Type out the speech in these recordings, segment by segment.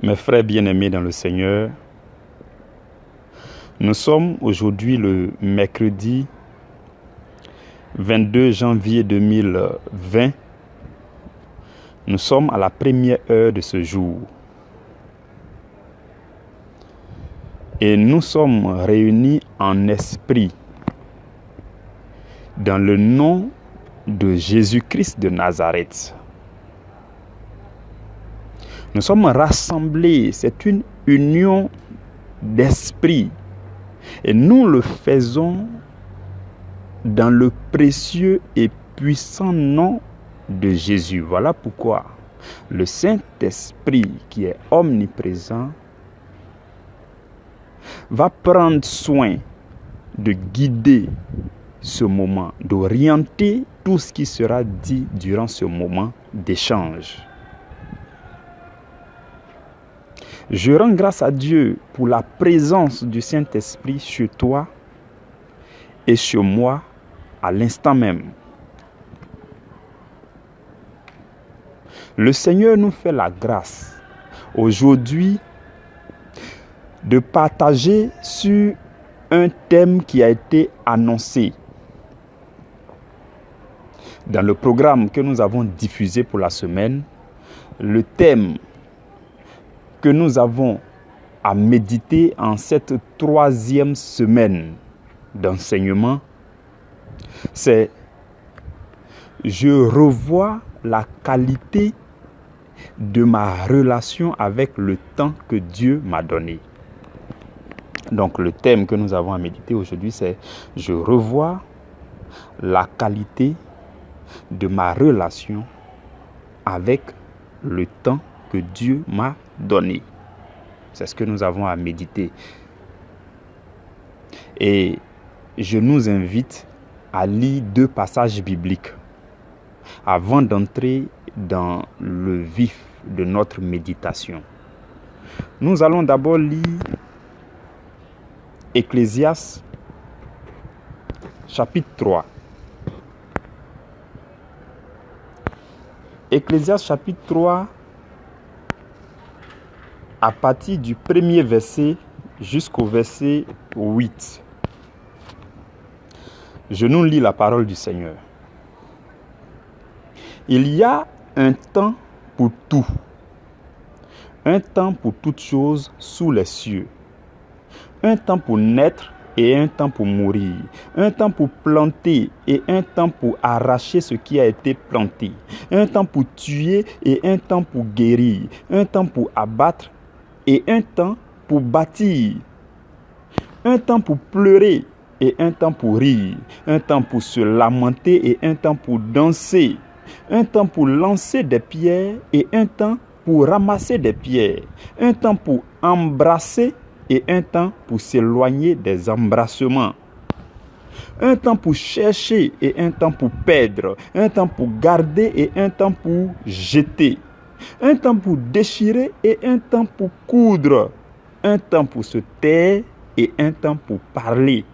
Mes frères bien-aimés dans le Seigneur, nous sommes aujourd'hui le mercredi 22 janvier 2020. Nous sommes à la première heure de ce jour. Et nous sommes réunis en esprit dans le nom de Jésus-Christ de Nazareth. Nous sommes rassemblés, c'est une union d'esprit. Et nous le faisons dans le précieux et puissant nom de Jésus. Voilà pourquoi le Saint-Esprit, qui est omniprésent, va prendre soin de guider ce moment, d'orienter tout ce qui sera dit durant ce moment d'échange. Je rends grâce à Dieu pour la présence du Saint-Esprit sur toi et sur moi à l'instant même. Le Seigneur nous fait la grâce aujourd'hui de partager sur un thème qui a été annoncé dans le programme que nous avons diffusé pour la semaine. Le thème que nous avons à méditer en cette 3e semaine d'enseignement, c'est « Je revois la qualité de ma relation avec le temps que Dieu m'a donné ». Donc le thème que nous avons à méditer aujourd'hui, c'est « Je revois la qualité de ma relation avec le temps que Dieu m'a donné ». C'est ce que nous avons à méditer. Et je nous invite à lire 2 passages bibliques avant d'entrer dans le vif de notre méditation. Nous allons d'abord lire Ecclésiaste chapitre 3. Ecclésiaste chapitre 3, à partir du 1er verset jusqu'au verset 8. Je nous lis la parole du Seigneur. Il y a un temps pour tout, un temps pour toutes choses sous les cieux, un temps pour naître et un temps pour mourir, un temps pour planter et un temps pour arracher ce qui a été planté, un temps pour tuer et un temps pour guérir, un temps pour abattre et un temps pour bâtir, un temps pour pleurer et un temps pour rire, un temps pour se lamenter et un temps pour danser, un temps pour lancer des pierres et un temps pour ramasser des pierres, un temps pour embrasser et un temps pour s'éloigner des embrassements, un temps pour chercher et un temps pour perdre, un temps pour garder et un temps pour jeter, un temps pour déchirer et un temps pour coudre, un temps pour se taire et un temps pour parler,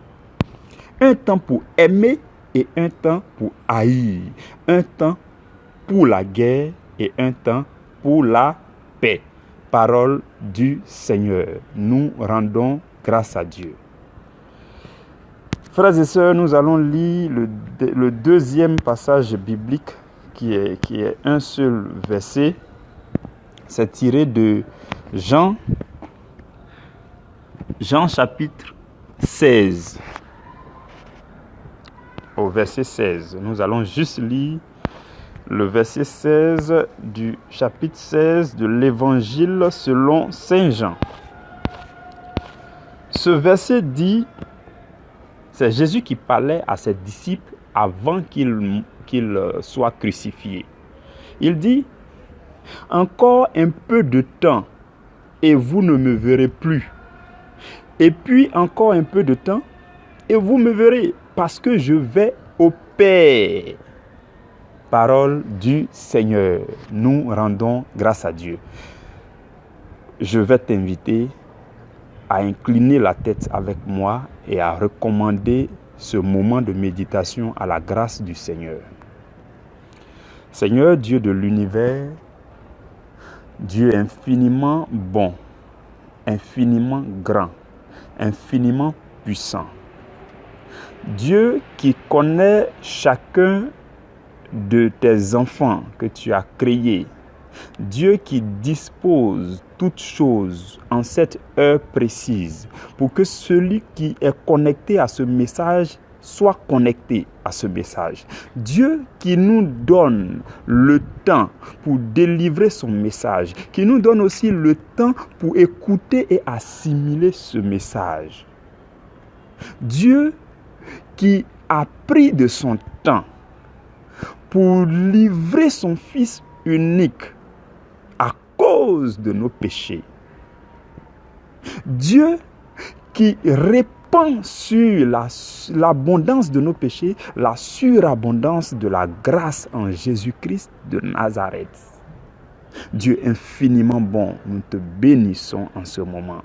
un temps pour aimer et un temps pour haïr, un temps pour la guerre et un temps pour la paix. Parole du Seigneur. Nous rendons grâce à Dieu. Frères et sœurs, nous allons lire le 2e passage biblique qui est un seul verset. C'est tiré de Jean chapitre 16. Au verset 16. Nous allons juste lire le verset 16 du chapitre 16 de l'évangile selon Saint Jean. Ce verset dit, c'est Jésus qui parlait à ses disciples avant qu'il soit crucifié. Il dit, « Encore un peu de temps et vous ne me verrez plus. Et puis encore un peu de temps et vous me verrez parce que je vais au Père. » Parole du Seigneur. Nous rendons grâce à Dieu. Je vais t'inviter à incliner la tête avec moi et à recommander ce moment de méditation à la grâce du Seigneur. Seigneur Dieu de l'univers, Dieu est infiniment bon, infiniment grand, infiniment puissant. Dieu qui connaît chacun de tes enfants que tu as créés. Dieu qui dispose toutes choses en cette heure précise pour que celui qui est connecté à ce message soit connecté à ce message. Dieu qui nous donne le temps pour délivrer son message, qui nous donne aussi le temps pour écouter et assimiler ce message. Dieu qui a pris de son temps pour livrer son Fils unique à cause de nos péchés. Dieu qui répand sur l'abondance de nos péchés, la surabondance de la grâce en Jésus-Christ de Nazareth. Dieu infiniment bon, nous te bénissons en ce moment.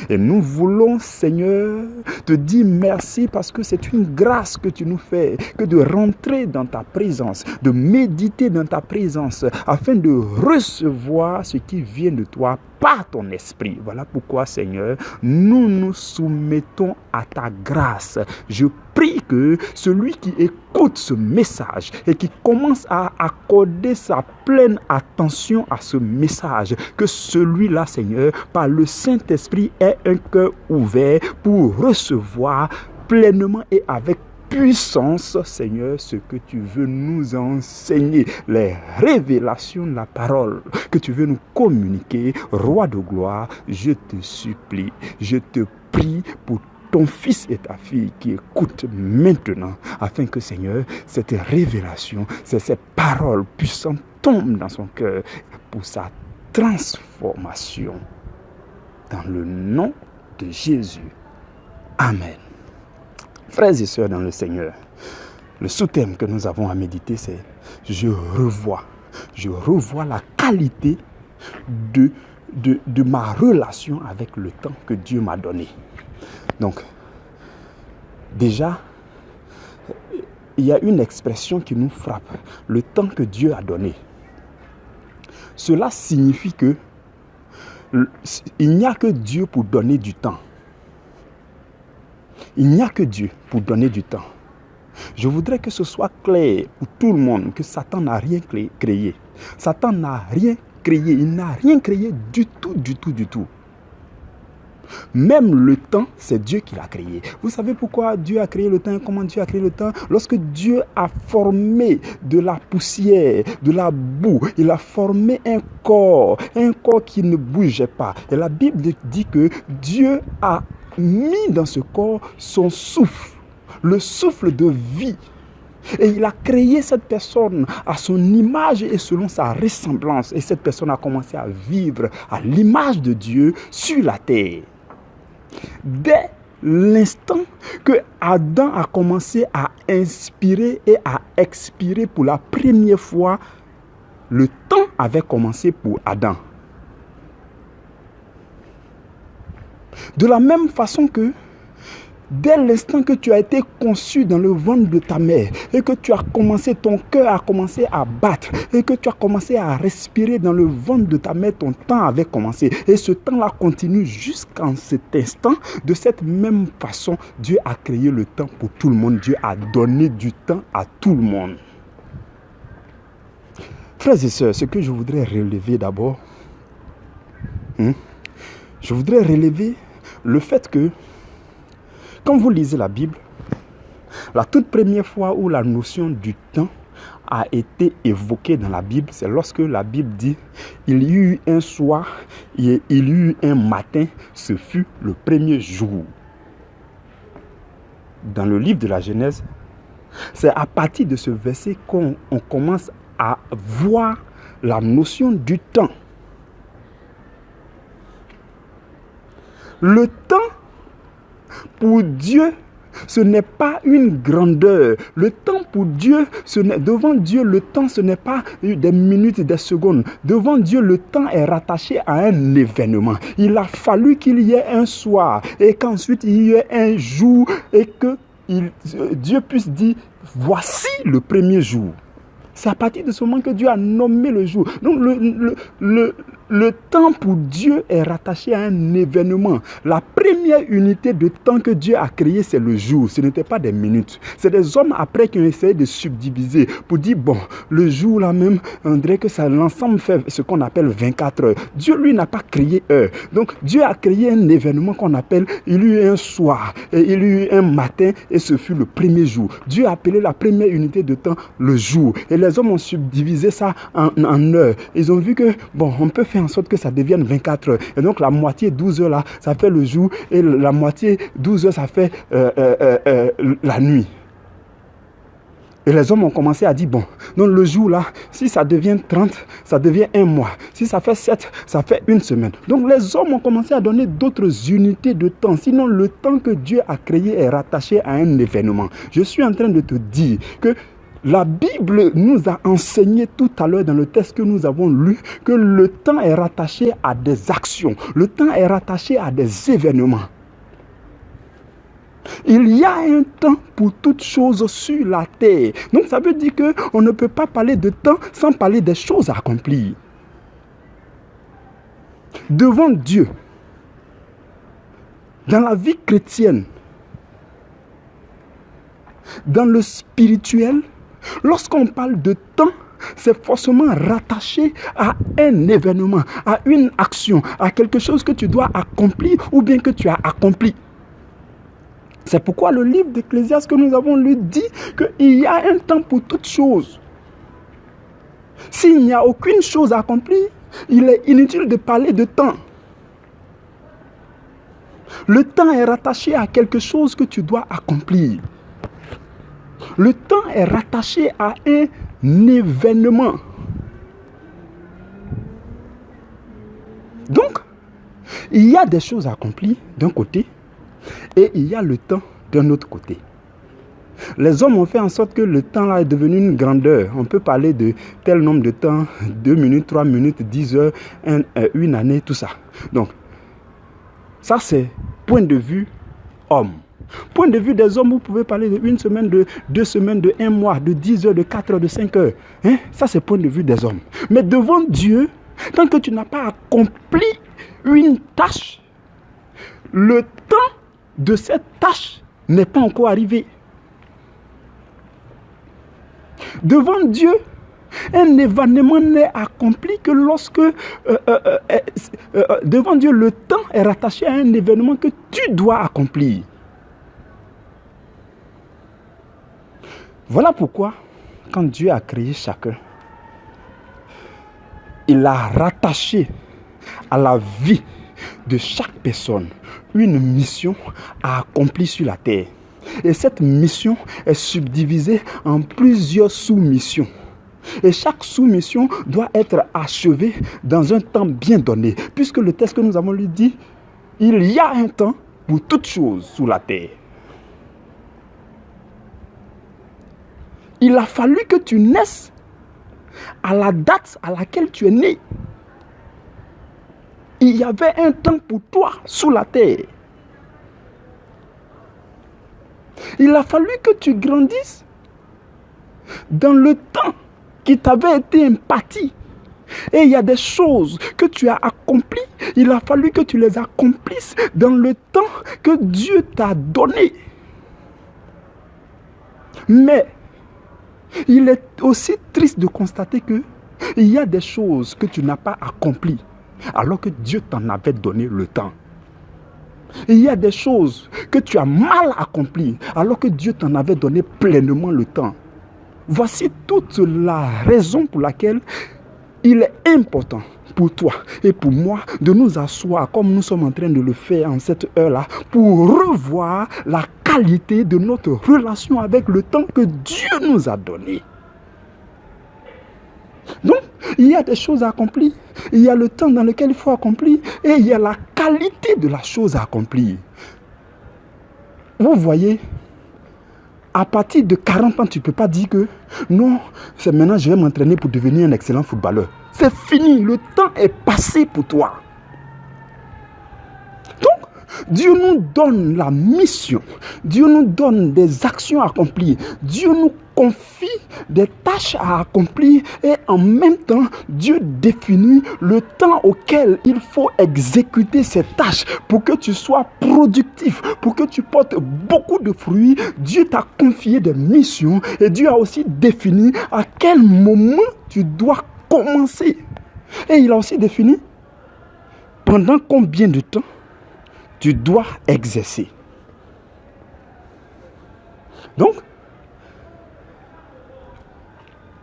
Et nous voulons, Seigneur, te dire merci parce que c'est une grâce que tu nous fais, que de rentrer dans ta présence, de méditer dans ta présence, afin de recevoir ce qui vient de toi par ton esprit. Voilà pourquoi, Seigneur, nous nous soumettons à ta grâce. Je prie que celui qui écoute ce message et qui commence à accorder sa pleine attention à ce message, que celui-là, Seigneur, par le Saint-Esprit, ait un cœur ouvert pour recevoir pleinement et avec puissance, Seigneur, ce que tu veux nous enseigner, les révélations de la parole que tu veux nous communiquer. Roi de gloire, je te supplie, je te prie pour ton fils et ta fille qui écoutent maintenant, afin que, Seigneur, cette révélation, ces paroles puissantes tombent dans son cœur pour sa transformation. Dans le nom de Jésus. Amen. Frères et sœurs dans le Seigneur, le sous-thème que nous avons à méditer, c'est « Je revois la qualité de ma relation avec le temps que Dieu m'a donné. » Donc, déjà, il y a une expression qui nous frappe, le temps que Dieu a donné. Cela signifie que il n'y a que Dieu pour donner du temps. Il n'y a que Dieu pour donner du temps. Je voudrais que ce soit clair pour tout le monde que Satan n'a rien créé. Satan n'a rien créé. Il n'a rien créé du tout. Même le temps, c'est Dieu qui l'a créé. Vous savez pourquoi Dieu a créé le temps et comment Dieu a créé le temps? Lorsque Dieu a formé de la poussière, de la boue, il a formé un corps qui ne bougeait pas. Et la Bible dit que Dieu a mis dans ce corps son souffle, le souffle de vie. Et il a créé cette personne à son image et selon sa ressemblance. Et cette personne a commencé à vivre à l'image de Dieu sur la terre. Dès l'instant que Adam a commencé à inspirer et à expirer pour la première fois, le temps avait commencé pour Adam. De la même façon que dès l'instant que tu as été conçu dans le ventre de ta mère et que tu as commencé, ton cœur a commencé à battre et que tu as commencé à respirer dans le ventre de ta mère, ton temps avait commencé. Et ce temps-là continue jusqu'en cet instant. De cette même façon, Dieu a créé le temps pour tout le monde. Dieu a donné du temps à tout le monde. Frères et sœurs, ce que je voudrais relever d'abord, je voudrais relever le fait que quand vous lisez la Bible, la toute première fois où la notion du temps a été évoquée dans la Bible, c'est lorsque la Bible dit « Il y eut un soir et il y eut un matin, ce fut le premier jour ». Dans le livre de la Genèse, c'est à partir de ce verset qu'on commence à voir la notion du temps. Le temps, pour Dieu, ce n'est pas une grandeur. Le temps pour Dieu, devant Dieu, le temps, ce n'est pas des minutes et des secondes. Devant Dieu, le temps est rattaché à un événement. Il a fallu qu'il y ait un soir et qu'ensuite il y ait un jour et que Dieu puisse dire, voici le premier jour. C'est à partir de ce moment que Dieu a nommé le jour. Donc Le temps pour Dieu est rattaché à un événement. La première unité de temps que Dieu a créée, c'est le jour. Ce n'était pas des minutes. C'est des hommes après qui ont essayé de subdiviser pour dire, bon, le jour là même, on dirait que ça, l'ensemble fait ce qu'on appelle 24 heures. Dieu, lui, n'a pas créé heure. Donc, Dieu a créé un événement qu'on appelle, il y eut un soir, et il y eut un matin, et ce fut le premier jour. Dieu a appelé la première unité de temps le jour. Et les hommes ont subdivisé ça en heures. Ils ont vu que, bon, on peut faire en sorte que ça devienne 24 heures. Et donc, la moitié 12 heures là, ça fait le jour, et la moitié 12 heures, ça fait la nuit. Et les hommes ont commencé à dire, bon, donc le jour là, si ça devient 30, ça devient un mois. Si ça fait 7, ça fait une semaine. Donc les hommes ont commencé à donner d'autres unités de temps. Sinon, le temps que Dieu a créé est rattaché à un événement. Je suis en train de te dire que la Bible nous a enseigné tout à l'heure dans le texte que nous avons lu que le temps est rattaché à des actions. Le temps est rattaché à des événements. Il y a un temps pour toutes choses sur la terre. Donc ça veut dire qu'on ne peut pas parler de temps sans parler des choses à accomplir. Devant Dieu, dans la vie chrétienne, dans le spirituel, lorsqu'on parle de temps, c'est forcément rattaché à un événement, à une action, à quelque chose que tu dois accomplir ou bien que tu as accompli. C'est pourquoi le livre d'Ecclésiaste que nous avons lu dit qu'il y a un temps pour toutes choses. S'il n'y a aucune chose à accomplir, il est inutile de parler de temps. Le temps est rattaché à quelque chose que tu dois accomplir. Le temps est rattaché à un événement. Donc, il y a des choses à accomplir d'un côté et il y a le temps d'un autre côté. Les hommes ont fait en sorte que le temps là est devenu une grandeur. On peut parler de tel nombre de temps, 2 minutes, 3 minutes, 10 heures, une année, tout ça. Donc, ça c'est point de vue homme. Point de vue des hommes, vous pouvez parler de 1 semaine, de 2 semaines, de 1 mois, de 10 heures, de 4 heures, de 5 heures. Hein? Ça c'est point de vue des hommes. Mais devant Dieu, tant que tu n'as pas accompli une tâche, le temps de cette tâche n'est pas encore arrivé. Devant Dieu, un événement n'est accompli que lorsque, devant Dieu, le temps est rattaché à un événement que tu dois accomplir. Voilà pourquoi, quand Dieu a créé chacun, il a rattaché à la vie de chaque personne une mission à accomplir sur la terre. Et cette mission est subdivisée en plusieurs sous-missions. Et chaque sous-mission doit être achevée dans un temps bien donné. Puisque le texte que nous avons lu dit, il y a un temps pour toutes choses sur la terre. Il a fallu que tu naisses à la date à laquelle tu es né. Il y avait un temps pour toi sous la terre. Il a fallu que tu grandisses dans le temps qui t'avait été imparti. Et il y a des choses que tu as accomplies. Il a fallu que tu les accomplisses dans le temps que Dieu t'a donné. Mais il est aussi triste de constater que il y a des choses que tu n'as pas accomplies alors que Dieu t'en avait donné le temps. Il y a des choses que tu as mal accomplies alors que Dieu t'en avait donné pleinement le temps. Voici toute la raison pour laquelle il est important pour toi et pour moi de nous asseoir comme nous sommes en train de le faire en cette heure-là pour revoir la qualité de notre relation avec le temps que Dieu nous a donné. Donc, il y a des choses à accomplir, il y a le temps dans lequel il faut accomplir et il y a la qualité de la chose à accomplir. Vous voyez, à partir de 40 ans, tu ne peux pas dire que non, c'est maintenant je vais m'entraîner pour devenir un excellent footballeur. C'est fini, le temps est passé pour toi. Donc, Dieu nous donne la mission, Dieu nous donne des actions à accomplir, Dieu nous confie des tâches à accomplir et en même temps, Dieu définit le temps auquel il faut exécuter ces tâches pour que tu sois productif, pour que tu portes beaucoup de fruits. Dieu t'a confié des missions et Dieu a aussi défini à quel moment tu dois commencer. Et il a aussi défini pendant combien de temps tu dois exercer. Donc,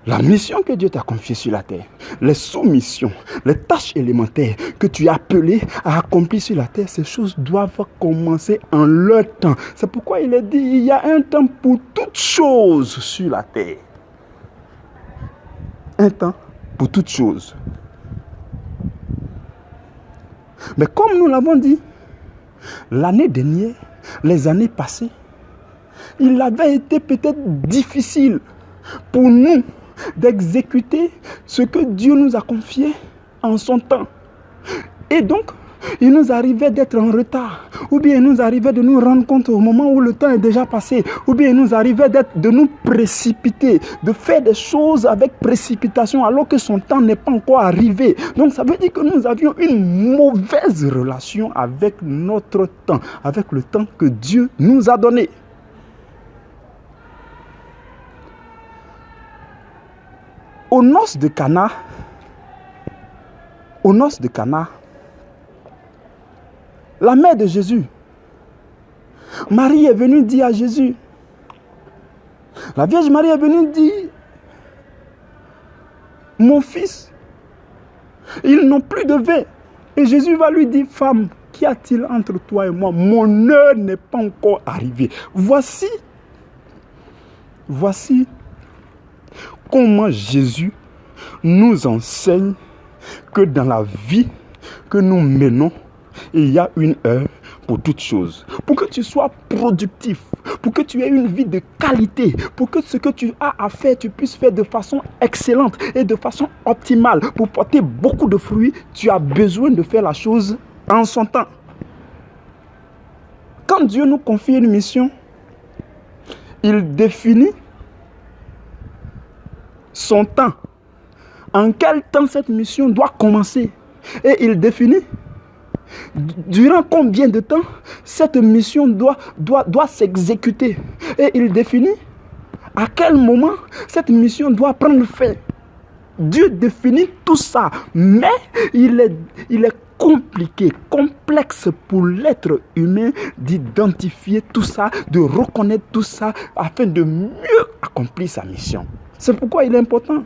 la mission que Dieu t'a confiée sur la terre, les sous-missions, les tâches élémentaires que tu es appelé à accomplir sur la terre, ces choses doivent commencer en leur temps. C'est pourquoi il est dit, il y a un temps pour toutes choses sur la terre. Un temps pour toutes choses. Mais comme nous l'avons dit, l'année dernière, les années passées, il avait été peut-être difficile pour nous d'exécuter ce que Dieu nous a confié en son temps. Et donc, il nous arrivait d'être en retard, ou bien il nous arrivait de nous rendre compte au moment où le temps est déjà passé, ou bien il nous arrivait de nous précipiter, de faire des choses avec précipitation alors que son temps n'est pas encore arrivé. Donc ça veut dire que nous avions une mauvaise relation avec notre temps, avec le temps que Dieu nous a donné. Aux noces de Cana, la mère de Jésus, Marie est venue dire à Jésus, la Vierge Marie est venue dire, mon fils, ils n'ont plus de vin. Et Jésus va lui dire, femme, qu'y a-t-il entre toi et moi? Mon heure n'est pas encore arrivée. Voici comment Jésus nous enseigne que dans la vie que nous menons, il y a une heure pour toutes choses. Pour que tu sois productif, pour que tu aies une vie de qualité, pour que ce que tu as à faire, tu puisses faire de façon excellente et de façon optimale. Pour porter beaucoup de fruits, tu as besoin de faire la chose en son temps. Quand Dieu nous confie une mission, il définit son temps. En quel temps cette mission doit commencer? Et il définit durant combien de temps cette mission doit s'exécuter. Et il définit à quel moment cette mission doit prendre fin. Dieu définit tout ça, mais il est compliqué, complexe pour l'être humain d'identifier tout ça, de reconnaître tout ça afin de mieux accomplir sa mission. C'est pourquoi il est important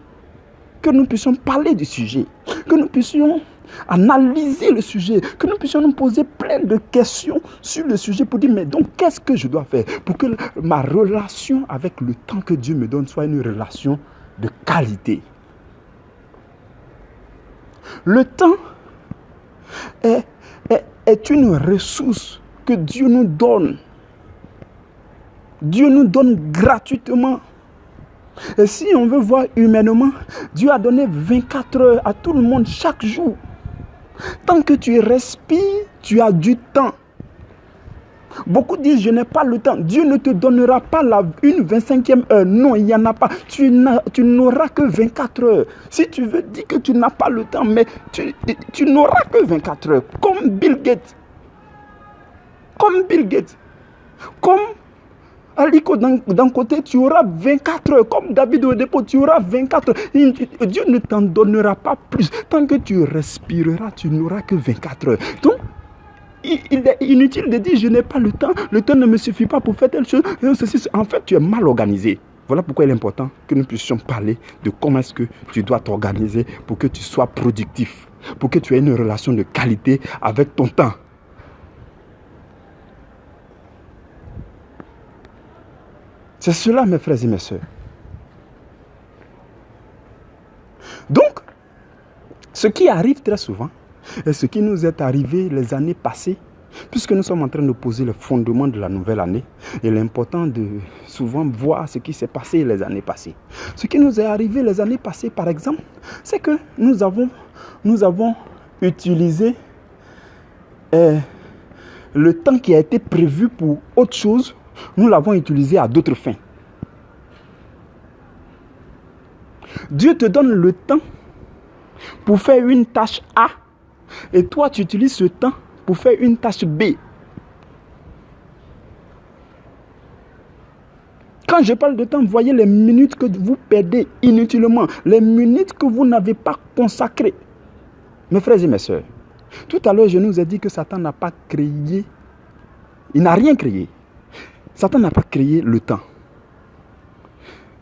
que nous puissions parler du sujet, que nous puissions analyser le sujet, que nous puissions nous poser plein de questions sur le sujet pour dire, mais donc qu'est-ce que je dois faire pour que ma relation avec le temps que Dieu me donne soit une relation de qualité. Le temps est une ressource que Dieu nous donne. Dieu nous donne gratuitement. Et si on veut voir humainement, Dieu a donné 24 heures à tout le monde chaque jour. Tant que tu respires, tu as du temps. Beaucoup disent, je n'ai pas le temps. Dieu ne te donnera pas une 25e heure. Non, il n'y en a pas. Tu n'auras que 24 heures. Si tu veux dire que tu n'as pas le temps, mais tu n'auras que 24 heures. Comme Bill Gates. Comme Aliko d'un côté, tu auras 24 heures. Comme David au dépôt, tu auras 24 heures. Dieu ne t'en donnera pas plus. Tant que tu respireras, tu n'auras que 24 heures. Donc, il est inutile de dire je n'ai pas le temps ne me suffit pas pour faire telle chose. En fait, tu es mal organisé. Voilà pourquoi il est important que nous puissions parler de comment est-ce que tu dois t'organiser pour que tu sois productif, pour que tu aies une relation de qualité avec ton temps. C'est cela, mes frères et mes sœurs. Donc, ce qui arrive très souvent, et ce qui nous est arrivé les années passées, puisque nous sommes en train de poser le fondement de la nouvelle année, il est important de souvent voir ce qui s'est passé les années passées. Ce qui nous est arrivé les années passées, par exemple, c'est que nous avons utilisé le temps qui a été prévu pour autre chose, nous l'avons utilisé à d'autres fins. Dieu te donne le temps pour faire une tâche A et toi tu utilises ce temps pour faire une tâche B. Quand je parle de temps, voyez les minutes que vous perdez inutilement, les minutes que vous n'avez pas consacrées. Mes frères et mes sœurs, tout à l'heure je nous ai dit que Satan n'a pas créé, il n'a rien créé. Satan n'a pas créé le temps.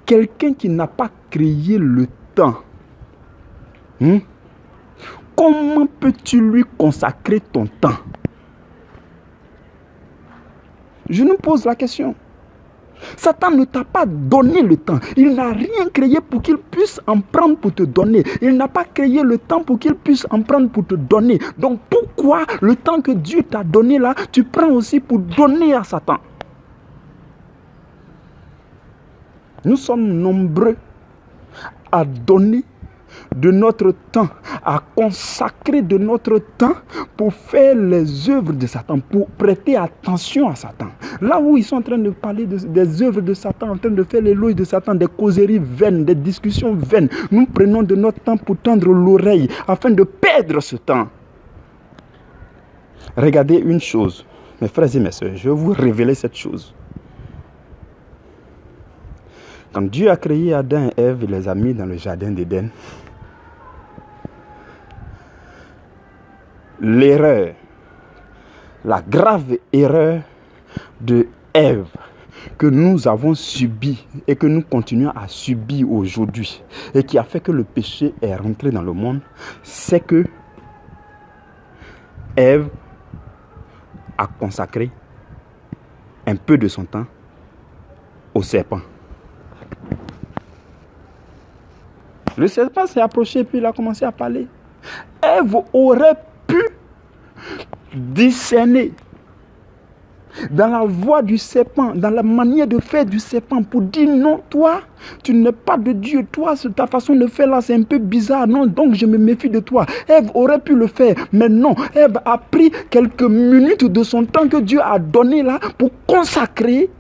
Quelqu'un qui n'a pas créé le temps, comment peux-tu lui consacrer ton temps? Je nous pose la question. Satan ne t'a pas donné le temps. Il n'a rien créé pour qu'il puisse en prendre pour te donner. Il n'a pas créé le temps pour qu'il puisse en prendre pour te donner. Donc pourquoi le temps que Dieu t'a donné là, tu prends aussi pour donner à Satan? Nous sommes nombreux à donner de notre temps, à consacrer de notre temps pour faire les œuvres de Satan, pour prêter attention à Satan. Là où ils sont en train de parler des œuvres de Satan, en train de faire l'éloge de Satan, des causeries vaines, des discussions vaines, nous prenons de notre temps pour tendre l'oreille afin de perdre ce temps. Regardez une chose, mes frères et mes sœurs, je vais vous révéler cette chose. Quand Dieu a créé Adam et Ève, il les a mis dans le jardin d'Éden. L'erreur, la grave erreur de Ève que nous avons subie et que nous continuons à subir aujourd'hui et qui a fait que le péché est rentré dans le monde, c'est que Ève a consacré un peu de son temps au serpent. Le serpent s'est approché et puis il a commencé à parler. Ève aurait pu discerner dans la voix du serpent, dans la manière de faire du serpent pour dire non, toi, tu n'es pas de Dieu, toi, ta façon de faire là, c'est un peu bizarre, non, donc je me méfie de toi. Ève aurait pu le faire, mais non, Ève a pris quelques minutes de son temps que Dieu a donné là pour consacrer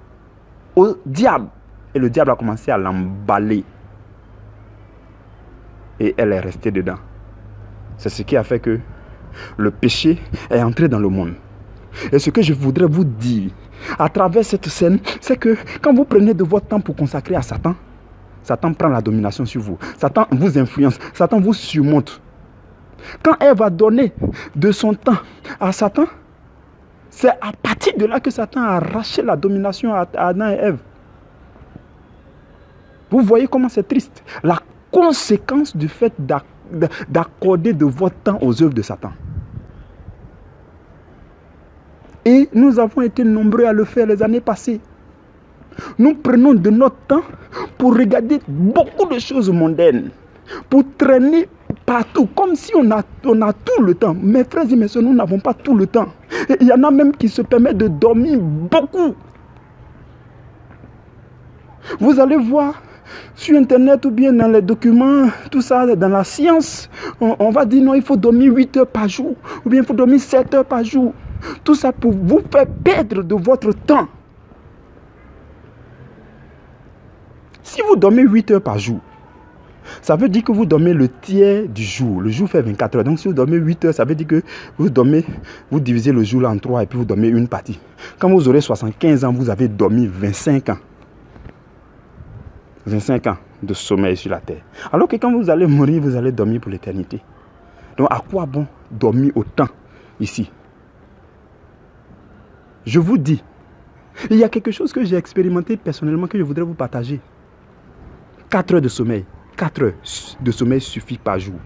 au diable. Et le diable a commencé à l'emballer. Et elle est restée dedans. C'est ce qui a fait que le péché est entré dans le monde. Et ce que je voudrais vous dire à travers cette scène, c'est que quand vous prenez de votre temps pour consacrer à Satan, Satan prend la domination sur vous. Satan vous influence. Satan vous surmonte. Quand Ève a donné de son temps à Satan, c'est à partir de là que Satan a arraché la domination à Adam et Ève. Vous voyez comment c'est triste. La conséquence du fait d'accorder de votre temps aux œuvres de Satan. Et nous avons été nombreux à le faire les années passées. Nous prenons de notre temps pour regarder beaucoup de choses mondaines, pour traîner partout, comme si on a tout le temps. Mes frères et mes soeurs, nous n'avons pas tout le temps. Et il y en a même qui se permettent de dormir beaucoup. Vous allez voir sur Internet ou bien dans les documents, tout ça, dans la science, on va dire non, il faut dormir 8 heures par jour, ou bien il faut dormir 7 heures par jour. Tout ça pour vous faire perdre de votre temps. Si vous dormez 8 heures par jour, ça veut dire que vous dormez le tiers du jour. Le jour fait 24 heures. Donc si vous dormez 8 heures, ça veut dire que vous divisez le jour en 3 et puis vous dormez une partie. Quand vous aurez 75 ans, vous avez dormi 25 ans. 25 ans de sommeil sur la terre. Alors que quand vous allez mourir, vous allez dormir pour l'éternité. Donc à quoi bon dormir autant ici? Je vous dis, il y a quelque chose que j'ai expérimenté personnellement que je voudrais vous partager. 4 heures de sommeil. 4 heures de sommeil suffit par jour.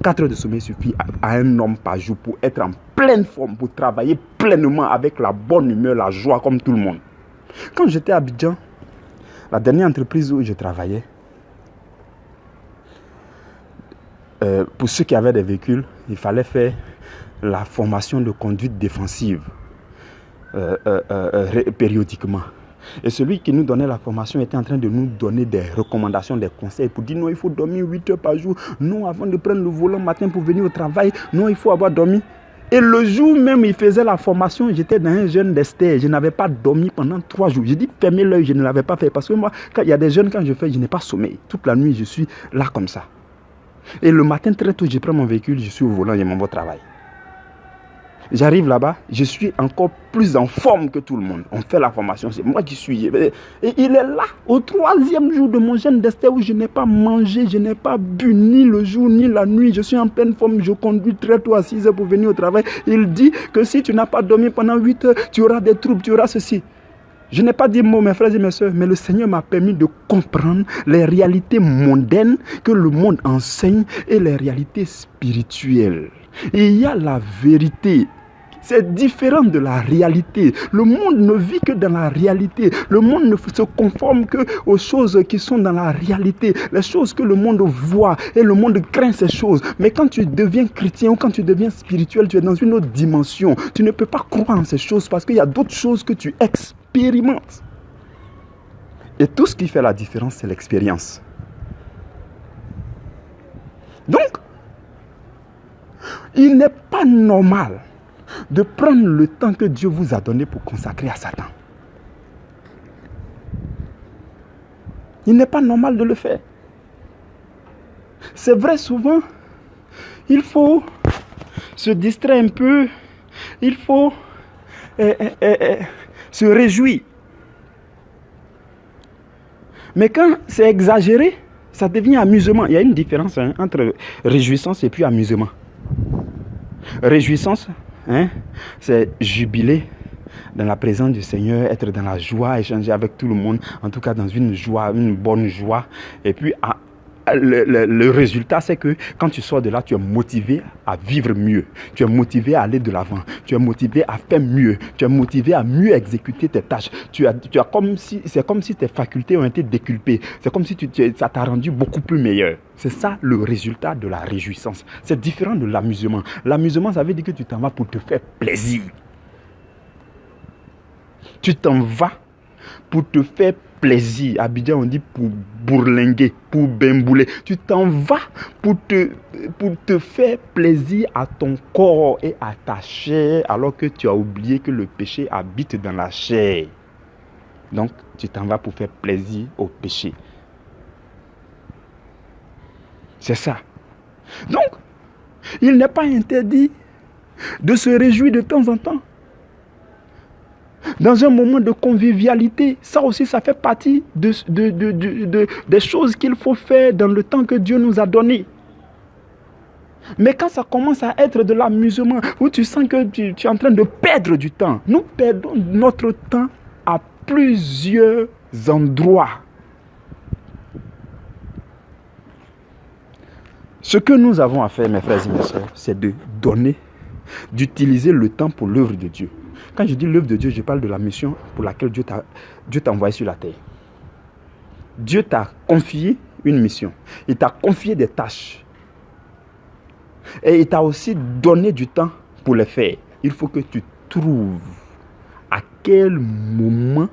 4 heures de sommeil suffit à un homme par jour pour être en pleine forme, pour travailler pleinement avec la bonne humeur, la joie comme tout le monde. Quand j'étais à Abidjan, la dernière entreprise où je travaillais, pour ceux qui avaient des véhicules, il fallait faire la formation de conduite défensive périodiquement. Et celui qui nous donnait la formation était en train de nous donner des recommandations, des conseils pour dire non, il faut dormir 8 heures par jour. Non, avant de prendre le volant matin pour venir au travail, non, il faut avoir dormi Et le jour même, il faisait la formation, j'étais dans un jeûne d'Esther. Je n'avais pas dormi pendant 3 jours. J'ai dit, fermez l'œil, je ne l'avais pas fait. Parce que moi, quand il y a des jeûnes, quand je fais, je n'ai pas sommeil. Toute la nuit, je suis là comme ça. Et le matin, très tôt, je prends mon véhicule, je suis au volant, je m'en vais au travail. J'arrive là-bas, je suis encore plus en forme que tout le monde. On fait la formation, c'est moi qui suis. Et il est là, au 3e jour de mon jeûne d'Esther, où je n'ai pas mangé, je n'ai pas bu ni le jour ni la nuit. Je suis en pleine forme, je conduis très tôt à 6 heures pour venir au travail. Il dit que si tu n'as pas dormi pendant 8 heures, tu auras des troubles, tu auras ceci. Je n'ai pas dit mot, mes frères et mes soeurs, mais le Seigneur m'a permis de comprendre les réalités mondaines que le monde enseigne et les réalités spirituelles. Et il y a la vérité. C'est différent de la réalité. Le monde ne vit que dans la réalité. Le monde ne se conforme que aux choses qui sont dans la réalité. Les choses que le monde voit et le monde craint ces choses. Mais quand tu deviens chrétien ou quand tu deviens spirituel, tu es dans une autre dimension. Tu ne peux pas croire en ces choses parce qu'il y a d'autres choses que tu expérimentes. Et tout ce qui fait la différence, c'est l'expérience. Donc, il n'est pas normal de prendre le temps que Dieu vous a donné pour consacrer à Satan. Il n'est pas normal de le faire. C'est vrai, souvent, il faut se distraire un peu, il faut se réjouir. Mais quand c'est exagéré, ça devient amusement. Il y a une différence entre réjouissance et puis amusement. Réjouissance, c'est jubiler dans la présence du Seigneur, être dans la joie, échanger avec tout le monde, en tout cas dans une joie, une bonne joie. Et puis le résultat, c'est que quand tu sors de là, tu es motivé à vivre mieux, tu es motivé à aller de l'avant, tu es motivé à faire mieux, tu es motivé à mieux exécuter tes tâches. C'est comme si tes facultés ont été déculpées, c'est comme si ça t'a rendu beaucoup plus meilleur. C'est ça le résultat de la réjouissance. C'est différent de l'amusement. L'amusement, ça veut dire que tu t'en vas pour te faire plaisir. Tu t'en vas pour te faire plaisir. À Abidjan, on dit pour bourlinguer, pour bembouler. Tu t'en vas pour te faire plaisir à ton corps et à ta chair, alors que tu as oublié que le péché habite dans la chair. Donc, tu t'en vas pour faire plaisir au péché. C'est ça. Donc, il n'est pas interdit de se réjouir de temps en temps. Dans un moment de convivialité, ça aussi, ça fait partie des choses qu'il faut faire dans le temps que Dieu nous a donné. Mais quand ça commence à être de l'amusement, où tu sens que tu es en train de perdre du temps, nous perdons notre temps à plusieurs endroits. Ce que nous avons à faire, mes frères et mes sœurs, c'est d'utiliser le temps pour l'œuvre de Dieu. Quand je dis l'œuvre de Dieu, je parle de la mission pour laquelle Dieu t'a envoyé sur la terre. Dieu t'a confié une mission. Il t'a confié des tâches. Et il t'a aussi donné du temps pour les faire. Il faut que tu trouves à quel moment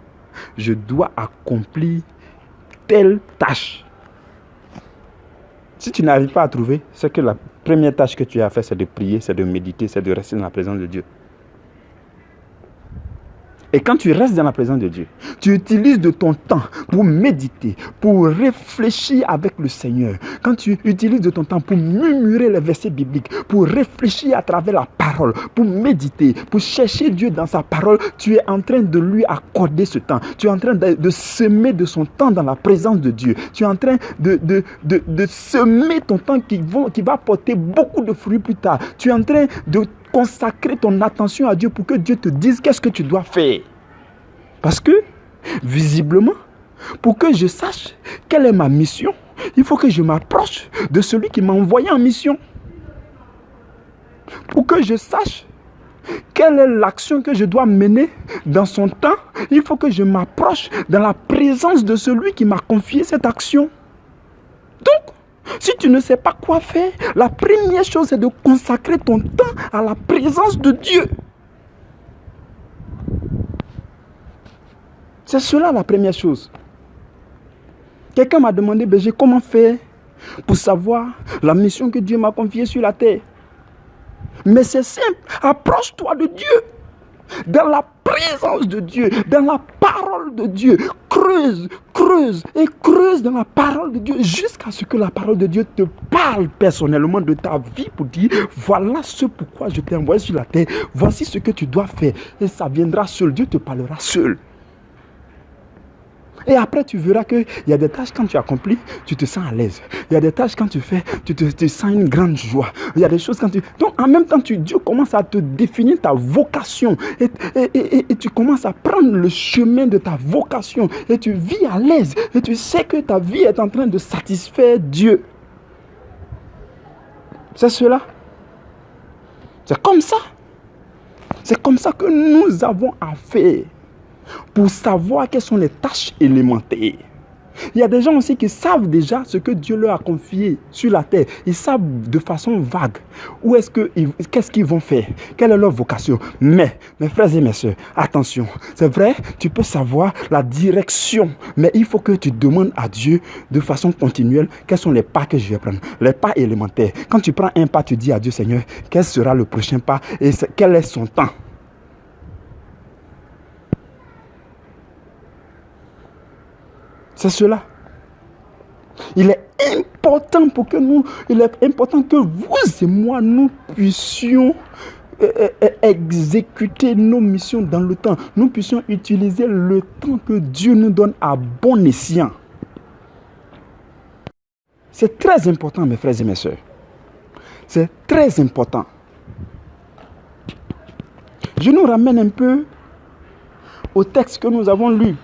je dois accomplir telle tâche. Si tu n'arrives pas à trouver, c'est que la première tâche que tu as à faire, c'est de prier, c'est de méditer, c'est de rester dans la présence de Dieu. Et quand tu restes dans la présence de Dieu, tu utilises de ton temps pour méditer, pour réfléchir avec le Seigneur. Quand tu utilises de ton temps pour murmurer les versets bibliques, pour réfléchir à travers la parole, pour méditer, pour chercher Dieu dans sa parole, tu es en train de lui accorder ce temps. Tu es en train de semer de son temps dans la présence de Dieu. Tu es en train de semer ton temps qui va porter beaucoup de fruits plus tard. Tu es en train de consacrer ton attention à Dieu pour que Dieu te dise qu'est-ce que tu dois faire. Parce que, visiblement, pour que je sache quelle est ma mission, il faut que je m'approche de celui qui m'a envoyé en mission. Pour que je sache quelle est l'action que je dois mener dans son temps, il faut que je m'approche dans la présence de celui qui m'a confié cette action. Donc, si tu ne sais pas quoi faire, la première chose, c'est de consacrer ton temps à la présence de Dieu. C'est cela la première chose. Quelqu'un m'a demandé, Béger, comment faire pour savoir la mission que Dieu m'a confiée sur la terre? Mais c'est simple, approche-toi de Dieu. Dans la présence de Dieu, dans la parole de Dieu, creuse dans la parole de Dieu jusqu'à ce que la parole de Dieu te parle personnellement de ta vie pour dire voilà ce pourquoi je t'ai envoyé sur la terre, voici ce que tu dois faire et ça viendra seul, Dieu te parlera seul. Et après, tu verras qu'il y a des tâches quand tu accomplis, tu te sens à l'aise. Il y a des tâches quand tu fais, tu sens une grande joie. Il y a des choses quand tu... Donc, en même temps, Dieu commence à te définir ta vocation. Et tu commences à prendre le chemin de ta vocation. Et tu vis à l'aise. Et tu sais que ta vie est en train de satisfaire Dieu. C'est cela. C'est comme ça. C'est comme ça que nous avons à faire. Pour savoir quelles sont les tâches élémentaires. Il y a des gens aussi qui savent déjà ce que Dieu leur a confié sur la terre. Ils savent de façon vague qu'est-ce qu'ils vont faire, quelle est leur vocation. Mais, mes frères et mes sœurs, attention, c'est vrai, tu peux savoir la direction, mais il faut que tu demandes à Dieu de façon continuelle quels sont les pas que je vais prendre, les pas élémentaires. Quand tu prends un pas, tu dis à Dieu, Seigneur, quel sera le prochain pas et quel est son temps. C'est cela. Il est important que vous et moi, nous puissions exécuter nos missions dans le temps. Nous puissions utiliser le temps que Dieu nous donne à bon escient. C'est très important, mes frères et mes sœurs. C'est très important. Je nous ramène un peu au texte que nous avons lu.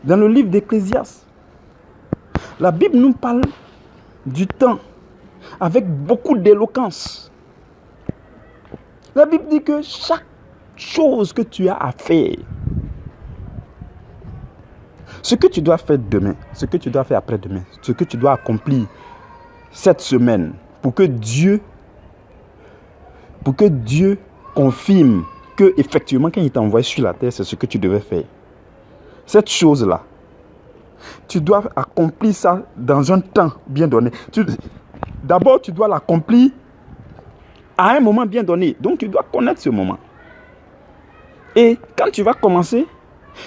Dans le livre d'Ecclésiaste, la Bible nous parle du temps avec beaucoup d'éloquence. La Bible dit que chaque chose que tu as à faire, ce que tu dois faire demain, ce que tu dois faire après-demain, ce que tu dois accomplir cette semaine, pour que Dieu confirme que effectivement quand il t'a envoyé sur la terre, c'est ce que tu devais faire. Cette chose-là, tu dois accomplir ça dans un temps bien donné. D'abord, tu dois l'accomplir à un moment bien donné. Donc, tu dois connaître ce moment. Et quand tu vas commencer,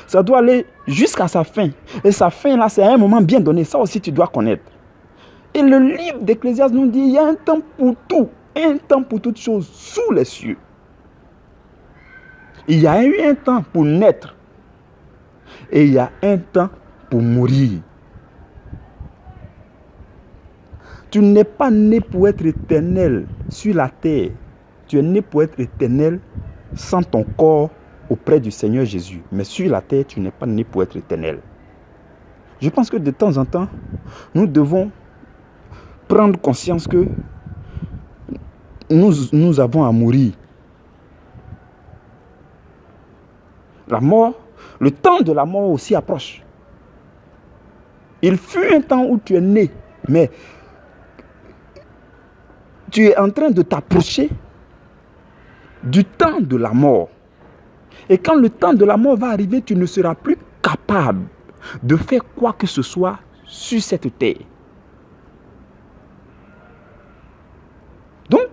ça doit aller jusqu'à sa fin. Et sa fin, là, c'est à un moment bien donné. Ça aussi, tu dois connaître. Et le livre d'Ecclésiaste nous dit, il y a un temps pour tout. Un temps pour toutes choses sous les cieux. Il y a eu un temps pour naître. Et il y a un temps pour mourir. Tu n'es pas né pour être éternel sur la terre. Tu es né pour être éternel sans ton corps auprès du Seigneur Jésus. Mais sur la terre, tu n'es pas né pour être éternel. Je pense que de temps en temps, nous devons prendre conscience que nous avons à mourir. La mort, le temps de la mort aussi approche. Il fut un temps où tu es né, mais tu es en train de t'approcher du temps de la mort. Et quand le temps de la mort va arriver, tu ne seras plus capable de faire quoi que ce soit sur cette terre. Donc,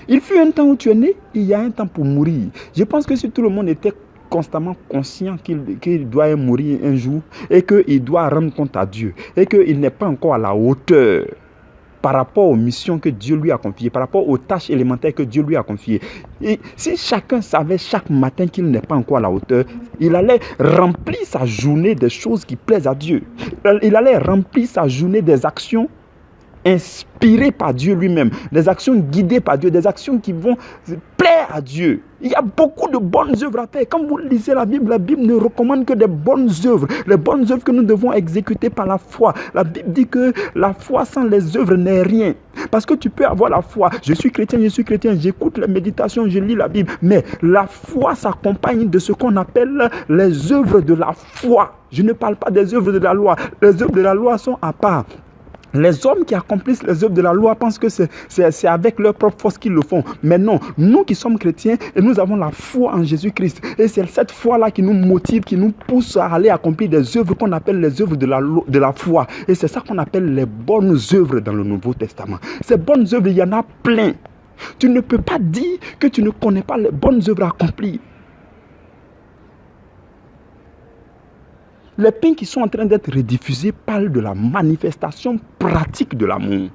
il fut un temps où tu es né, il y a un temps pour mourir. Je pense que si tout le monde était constamment conscient qu'il doit mourir un jour et qu'il doit rendre compte à Dieu et qu'il n'est pas encore à la hauteur par rapport aux missions que Dieu lui a confiées, par rapport aux tâches élémentaires que Dieu lui a confiées. Et si chacun savait chaque matin qu'il n'est pas encore à la hauteur, il allait remplir sa journée des choses qui plaisent à Dieu. Il allait remplir sa journée des actions inspirées par Dieu lui-même, des actions guidées par Dieu, des actions qui vont plaire à Dieu. Il y a beaucoup de bonnes œuvres à faire. Quand vous lisez la Bible ne recommande que des bonnes œuvres. Les bonnes œuvres que nous devons exécuter par la foi. La Bible dit que la foi sans les œuvres n'est rien. Parce que tu peux avoir la foi. Je suis chrétien, j'écoute les méditations, je lis la Bible. Mais la foi s'accompagne de ce qu'on appelle les œuvres de la foi. Je ne parle pas des œuvres de la loi. Les œuvres de la loi sont à part. Les hommes qui accomplissent les œuvres de la loi pensent que c'est avec leur propre force qu'ils le font. Mais non, nous qui sommes chrétiens et nous avons la foi en Jésus-Christ. Et c'est cette foi-là qui nous motive, qui nous pousse à aller accomplir des œuvres qu'on appelle les œuvres de la foi. Et c'est ça qu'on appelle les bonnes œuvres dans le Nouveau Testament. Ces bonnes œuvres, il y en a plein. Tu ne peux pas dire que tu ne connais pas les bonnes œuvres accomplies. Les pains qui sont en train d'être rediffusés parlent de la manifestation pratique de l'amour.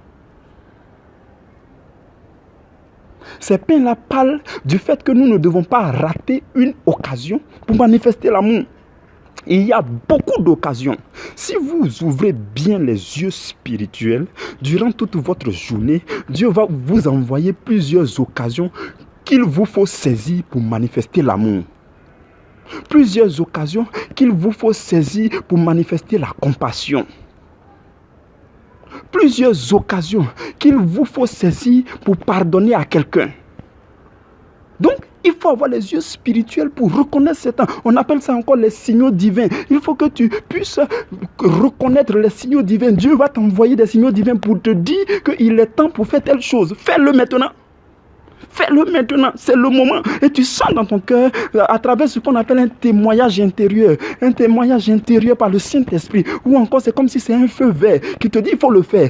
Ces pains-là parlent du fait que nous ne devons pas rater une occasion pour manifester l'amour. Et il y a beaucoup d'occasions. Si vous ouvrez bien les yeux spirituels, durant toute votre journée, Dieu va vous envoyer plusieurs occasions qu'il vous faut saisir pour manifester l'amour. Plusieurs occasions qu'il vous faut saisir pour manifester la compassion. Plusieurs occasions qu'il vous faut saisir pour pardonner à quelqu'un. Donc, il faut avoir les yeux spirituels pour reconnaître ces temps. On appelle ça encore les signaux divins. Il faut que tu puisses reconnaître les signaux divins. Dieu va t'envoyer des signaux divins pour te dire qu'il est temps pour faire telle chose. Fais-le maintenant. Fais-le maintenant, c'est le moment. Et tu sens dans ton cœur, à travers ce qu'on appelle un témoignage intérieur par le Saint-Esprit. Ou encore, c'est comme si c'est un feu vert qui te dit, il faut le faire.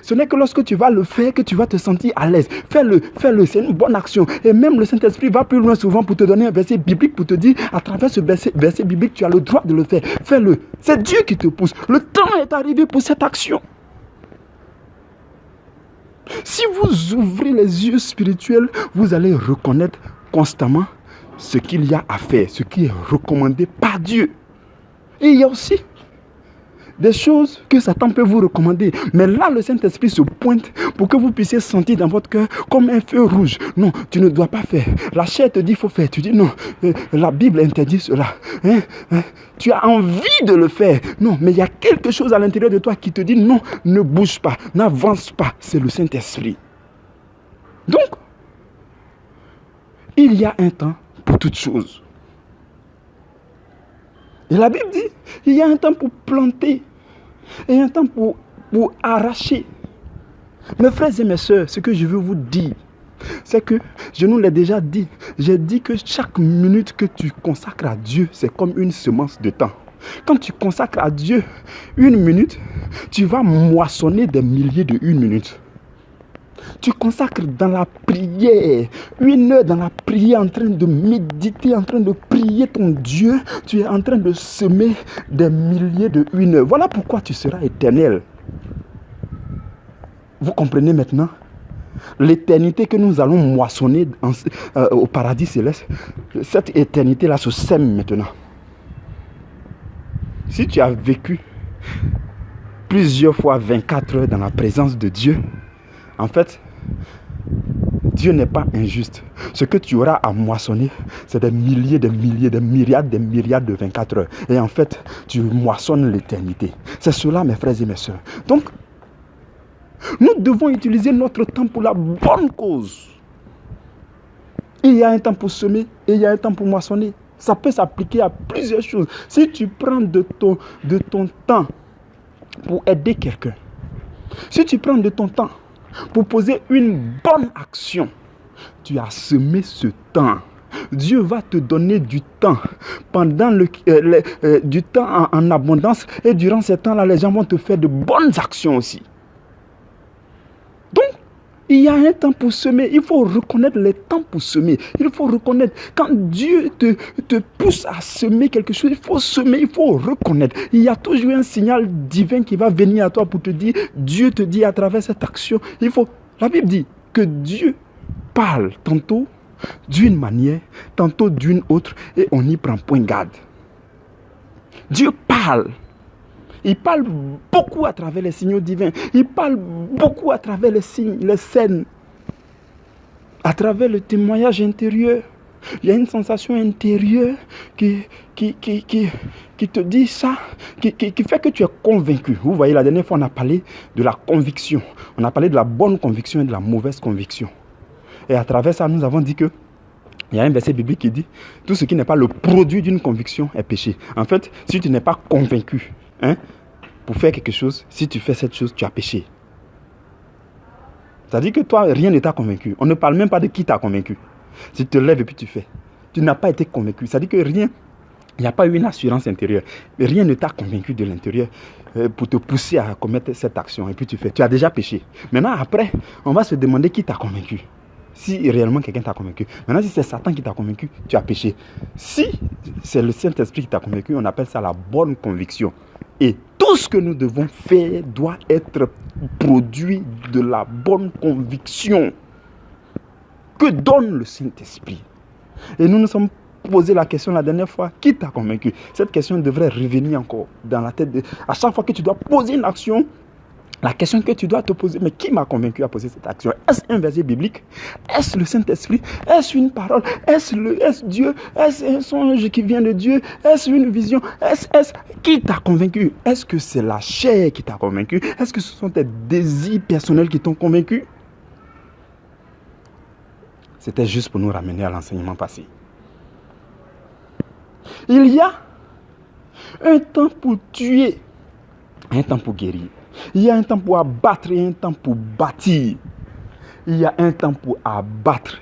Ce n'est que lorsque tu vas le faire que tu vas te sentir à l'aise. Fais-le, c'est une bonne action. Et même le Saint-Esprit va plus loin souvent pour te donner un verset biblique, pour te dire, à travers ce verset biblique, tu as le droit de le faire. Fais-le. C'est Dieu qui te pousse. Le temps est arrivé pour cette action. Si vous ouvrez les yeux spirituels, vous allez reconnaître constamment ce qu'il y a à faire, ce qui est recommandé par Dieu. Et il y a aussi des choses que Satan peut vous recommander. Mais là, le Saint-Esprit se pointe pour que vous puissiez sentir dans votre cœur comme un feu rouge. Non, tu ne dois pas faire. La chair te dit qu'il faut faire. Tu dis non, la Bible interdit cela. Tu as envie de le faire. Non, mais il y a quelque chose à l'intérieur de toi qui te dit non, ne bouge pas, n'avance pas. C'est le Saint-Esprit. Donc, il y a un temps pour toutes choses. Et la Bible dit, il y a un temps pour planter et un temps pour arracher. Mes frères et mes sœurs, ce que je veux vous dire, c'est que, je nous l'ai déjà dit, j'ai dit que chaque minute que tu consacres à Dieu, c'est comme une semence de temps. Quand tu consacres à Dieu une minute, tu vas moissonner des milliers de une minute. Tu consacres dans la prière, 1 heure dans la prière, en train de méditer, en train de prier ton Dieu. Tu es en train de semer des milliers de 1 heure. Voilà pourquoi tu seras éternel. Vous comprenez maintenant? L'éternité que nous allons moissonner au paradis céleste, cette éternité-là se sème maintenant. Si tu as vécu plusieurs fois 24 heures dans la présence de Dieu, en fait, Dieu n'est pas injuste. Ce que tu auras à moissonner, c'est des milliers, des myriades de 24 heures. Et en fait, tu moissonnes l'éternité. C'est cela, mes frères et mes sœurs. Donc, nous devons utiliser notre temps pour la bonne cause. Il y a un temps pour semer et il y a un temps pour moissonner. Ça peut s'appliquer à plusieurs choses. Si tu prends de ton temps pour aider quelqu'un, si tu prends de ton temps pour poser une bonne action, tu as semé ce temps. Dieu va te donner du temps, du temps en abondance, et durant ce temps-là, les gens vont te faire de bonnes actions aussi. Donc, il y a un temps pour semer. Il faut reconnaître les temps pour semer. Il faut reconnaître quand Dieu te pousse à semer quelque chose. Il faut semer, il faut reconnaître. Il y a toujours un signal divin qui va venir à toi pour te dire, Dieu te dit à travers cette action, la Bible dit que Dieu parle tantôt d'une manière, tantôt d'une autre, et on n'y prend point garde. Dieu parle. Il parle beaucoup à travers les signaux divins. Il parle beaucoup à travers les signes, les scènes. À travers le témoignage intérieur. Il y a une sensation intérieure qui te dit ça, qui fait que tu es convaincu. Vous voyez, la dernière fois, on a parlé de la conviction. On a parlé de la bonne conviction et de la mauvaise conviction. Et à travers ça, nous avons dit que il y a un verset biblique qui dit tout ce qui n'est pas le produit d'une conviction est péché. En fait, si tu n'es pas convaincu, pour faire quelque chose, si tu fais cette chose, tu as péché. C'est-à-dire que toi, rien ne t'a convaincu. On ne parle même pas de qui t'a convaincu. Tu te lèves et puis tu fais. Tu n'as pas été convaincu. C'est-à-dire que rien, il n'y a pas eu une assurance intérieure. Rien ne t'a convaincu de l'intérieur pour te pousser à commettre cette action. Et puis tu fais. Tu as déjà péché. Maintenant, après, on va se demander qui t'a convaincu. Si réellement quelqu'un t'a convaincu. Maintenant, si c'est Satan qui t'a convaincu, tu as péché. Si c'est le Saint-Esprit qui t'a convaincu, on appelle ça la bonne conviction. Et tout ce que nous devons faire doit être produit de la bonne conviction que donne le Saint-Esprit. Et nous nous sommes posé la question la dernière fois, qui t'a convaincu? Cette question devrait revenir encore dans la tête. À chaque fois que tu dois poser une action, la question que tu dois te poser, mais qui m'a convaincu à poser cette action? Est-ce un verset biblique? Est-ce le Saint-Esprit? Est-ce une parole? Est-ce Dieu? Est-ce un songe qui vient de Dieu? Est-ce une vision? Qui t'a convaincu? Est-ce que c'est la chair qui t'a convaincu? Est-ce que ce sont tes désirs personnels qui t'ont convaincu? C'était juste pour nous ramener à l'enseignement passé. Il y a un temps pour tuer, un temps pour guérir. Il y a un temps pour abattre et un temps pour bâtir. Il y a un temps pour abattre.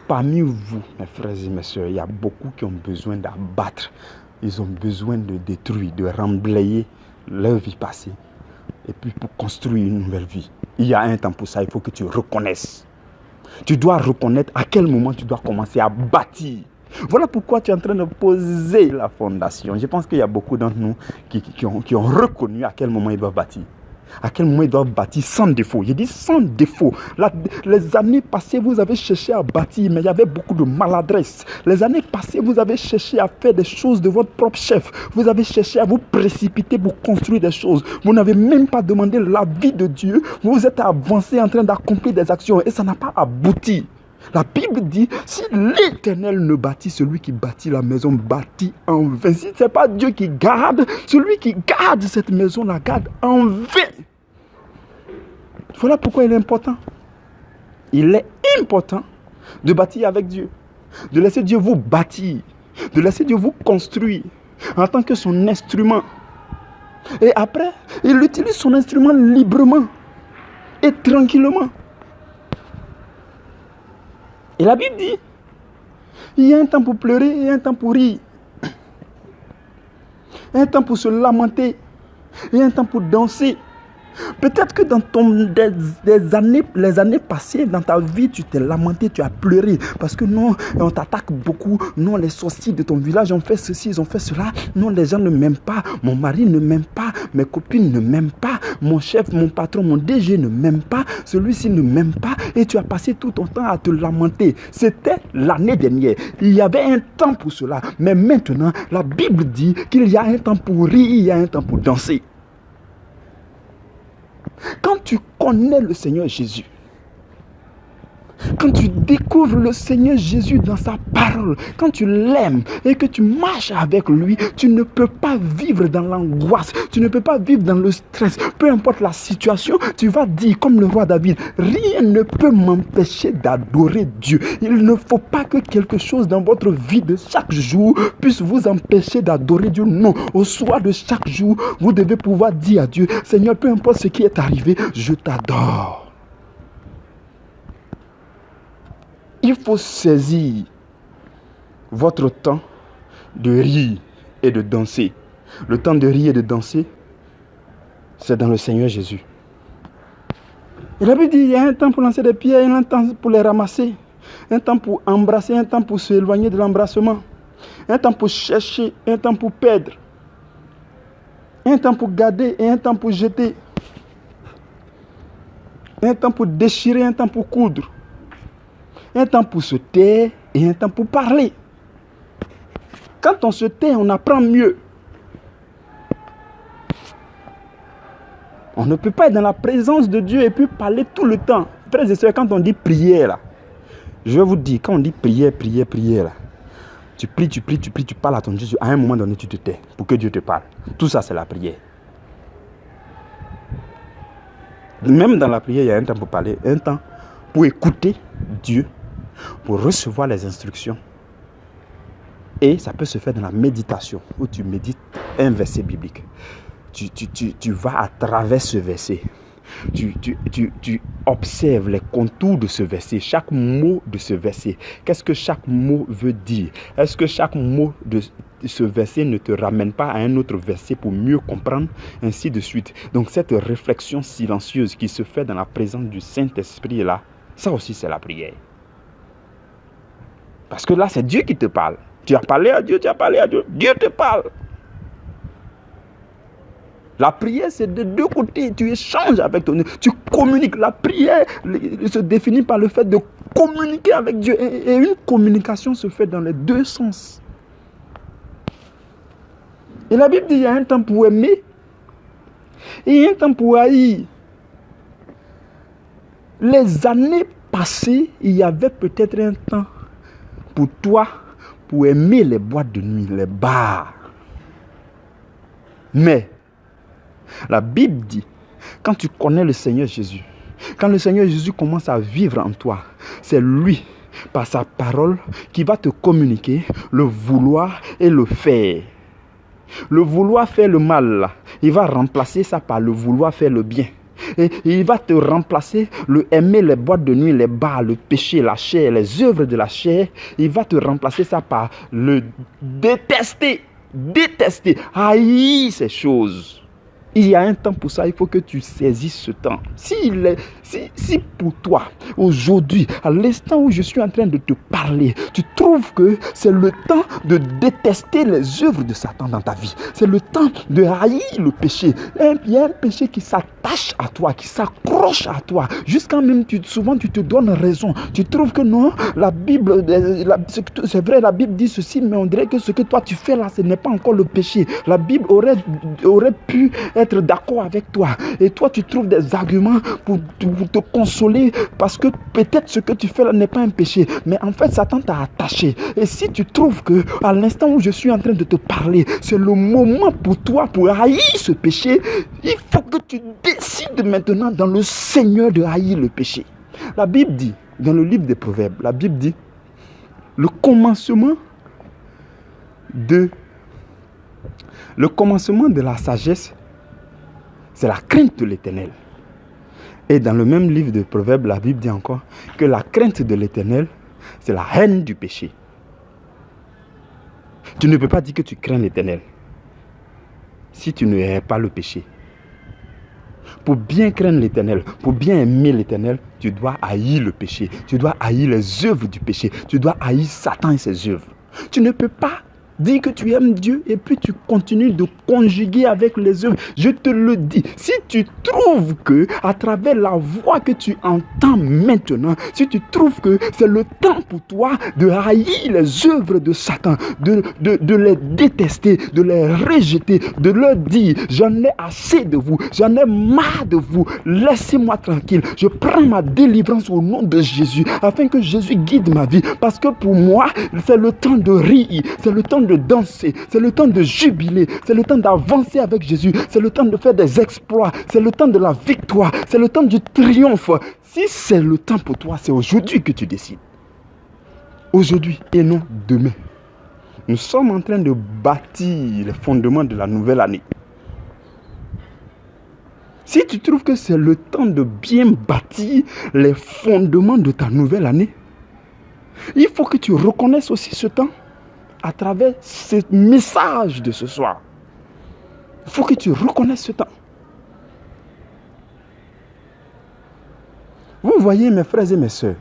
Parmi vous, mes frères et mes soeurs, il y a beaucoup qui ont besoin d'abattre. Ils ont besoin de détruire, de remblayer leur vie passée. Et puis pour construire une nouvelle vie. Il y a un temps pour ça, il faut que tu reconnaisses. Tu dois reconnaître à quel moment tu dois commencer à bâtir. Voilà pourquoi tu es en train de poser la fondation. Je pense qu'il y a beaucoup d'entre nous qui ont reconnu à quel moment ils doivent bâtir. À quel moment ils doivent bâtir sans défaut. Je dis sans défaut. Les années passées, vous avez cherché à bâtir, mais il y avait beaucoup de maladresse. Les années passées, vous avez cherché à faire des choses de votre propre chef. Vous avez cherché à vous précipiter pour construire des choses. Vous n'avez même pas demandé l'avis de Dieu. Vous êtes avancé en train d'accomplir des actions et ça n'a pas abouti. La Bible dit, si l'Éternel ne bâtit, celui qui bâtit la maison bâtit en vain. Si ce n'est pas Dieu qui garde, celui qui garde cette maison la garde en vain. Voilà pourquoi il est important. Il est important de bâtir avec Dieu. De laisser Dieu vous bâtir. De laisser Dieu vous construire en tant que son instrument. Et après, il utilise son instrument librement et tranquillement. Et la Bible dit, il y a un temps pour pleurer et un temps pour rire. Un temps pour se lamenter et un temps pour danser. Peut-être que dans les années passées, dans ta vie, tu t'es lamenté, tu as pleuré. Parce que non, on t'attaque beaucoup. Non, les sorciers de ton village ont fait ceci, ils ont fait cela. Non, les gens ne m'aiment pas. Mon mari ne m'aime pas. Mes copines ne m'aiment pas. Mon chef, mon patron, mon DG ne m'aime pas. Celui-ci ne m'aime pas. Et tu as passé tout ton temps à te lamenter. C'était l'année dernière. Il y avait un temps pour cela. Mais maintenant, la Bible dit qu'il y a un temps pour rire, il y a un temps pour danser. Quand tu connais le Seigneur Jésus, quand tu découvres le Seigneur Jésus dans sa parole, quand tu l'aimes et que tu marches avec lui, tu ne peux pas vivre dans l'angoisse, tu ne peux pas vivre dans le stress. Peu importe la situation, tu vas dire comme le roi David, rien ne peut m'empêcher d'adorer Dieu. Il ne faut pas que quelque chose dans votre vie de chaque jour puisse vous empêcher d'adorer Dieu. Non, au soir de chaque jour, vous devez pouvoir dire à Dieu, Seigneur, peu importe ce qui est arrivé, je t'adore. Il faut saisir votre temps de rire et de danser. Le temps de rire et de danser, c'est dans le Seigneur Jésus. Et la Bible dit, il y a un temps pour lancer des pierres, un temps pour les ramasser, un temps pour embrasser, un temps pour s'éloigner de l'embrassement, un temps pour chercher, un temps pour perdre, un temps pour garder et un temps pour jeter, un temps pour déchirer, un temps pour coudre. Un temps pour se taire et un temps pour parler. Quand on se tait, on apprend mieux. On ne peut pas être dans la présence de Dieu et puis parler tout le temps. Frères et sœurs, quand on dit prière, là, je vais vous dire, quand on dit prière, là, tu pries, tu parles à ton Dieu. À un moment donné, tu te tais pour que Dieu te parle. Tout ça, c'est la prière. Même dans la prière, il y a un temps pour parler, un temps pour écouter Dieu, pour recevoir les instructions. Et ça peut se faire dans la méditation, où tu médites un verset biblique. tu vas à travers ce verset. Tu observes les contours de ce verset, chaque mot de ce verset. Qu'est-ce que chaque mot veut dire? Est-ce que chaque mot de ce verset ne te ramène pas à un autre verset pour mieux comprendre, ainsi de suite? Donc cette réflexion silencieuse qui se fait dans la présence du Saint-Esprit là, ça aussi c'est la prière. Parce que là c'est Dieu qui te parle. Tu as parlé à Dieu, Dieu te parle. La prière, c'est de deux côtés. Tu échanges avec ton Dieu. Tu communiques. La prière se définit par le fait de communiquer avec Dieu. Et une communication se fait dans les deux sens. Et la Bible dit qu'il y a un temps pour aimer et il y a un temps pour haïr. Les années passées, il y avait peut-être un temps pour toi pour aimer les boîtes de nuit, les bars. Mais la Bible dit, quand tu connais le Seigneur Jésus, quand le Seigneur Jésus commence à vivre en toi, c'est lui, par sa parole, qui va te communiquer le vouloir et le faire. Le vouloir faire le mal, il va remplacer ça par le vouloir faire le bien. Et il va te remplacer le aimer les boîtes de nuit, les bars, le péché, la chair, les œuvres de la chair. Il va te remplacer ça par le détester, haïr ces choses. Il y a un temps pour ça, il faut que tu saisisses ce temps. Si pour toi, aujourd'hui, à l'instant où je suis en train de te parler, tu trouves que c'est le temps de détester les œuvres de Satan dans ta vie, c'est le temps de haïr le péché. Il y a un péché qui s'attache à toi, qui s'accroche à toi, jusqu'à même, souvent tu te donnes raison. Tu trouves que non, la Bible, c'est vrai, la Bible dit ceci, mais on dirait que ce que toi tu fais là, ce n'est pas encore le péché. La Bible aurait pu être d'accord avec toi. Et toi, tu trouves des arguments pour te consoler parce que peut-être ce que tu fais là n'est pas un péché. Mais en fait, Satan t'a attaché. Et si tu trouves que à l'instant où je suis en train de te parler, c'est le moment pour toi pour haïr ce péché, il faut que tu décides maintenant dans le Seigneur de haïr le péché. La Bible dit, dans le livre des Proverbes, la Bible dit, le commencement de la sagesse, c'est la crainte de l'Éternel. Et dans le même livre de Proverbes, la Bible dit encore que la crainte de l'Éternel, c'est la haine du péché. Tu ne peux pas dire que tu crains l'Éternel si tu ne hais pas le péché. Pour bien craindre l'Éternel, pour bien aimer l'Éternel, tu dois haïr le péché. Tu dois haïr les œuvres du péché. Tu dois haïr Satan et ses œuvres. Tu ne peux pas dis que tu aimes Dieu et puis tu continues de conjuguer avec les œuvres. Je te le dis, si tu trouves que à travers la voix que tu entends maintenant, si tu trouves que c'est le temps pour toi de haïr les œuvres de Satan, de les détester, de les rejeter, de leur dire, j'en ai assez de vous, j'en ai marre de vous, laissez-moi tranquille, je prends ma délivrance au nom de Jésus, afin que Jésus guide ma vie, parce que pour moi, c'est le temps de rire, c'est le temps de danser, c'est le temps de jubiler, c'est le temps d'avancer avec Jésus, c'est le temps de faire des exploits, c'est le temps de la victoire, c'est le temps du triomphe. Si c'est le temps pour toi, c'est aujourd'hui que tu décides. Aujourd'hui et non demain. Nous sommes en train de bâtir les fondements de la nouvelle année. Si tu trouves que c'est le temps de bien bâtir les fondements de ta nouvelle année, il faut que tu reconnaisses aussi ce temps à travers ce message de ce soir. Il faut que tu reconnaisses ce temps. Vous voyez, mes frères et mes sœurs,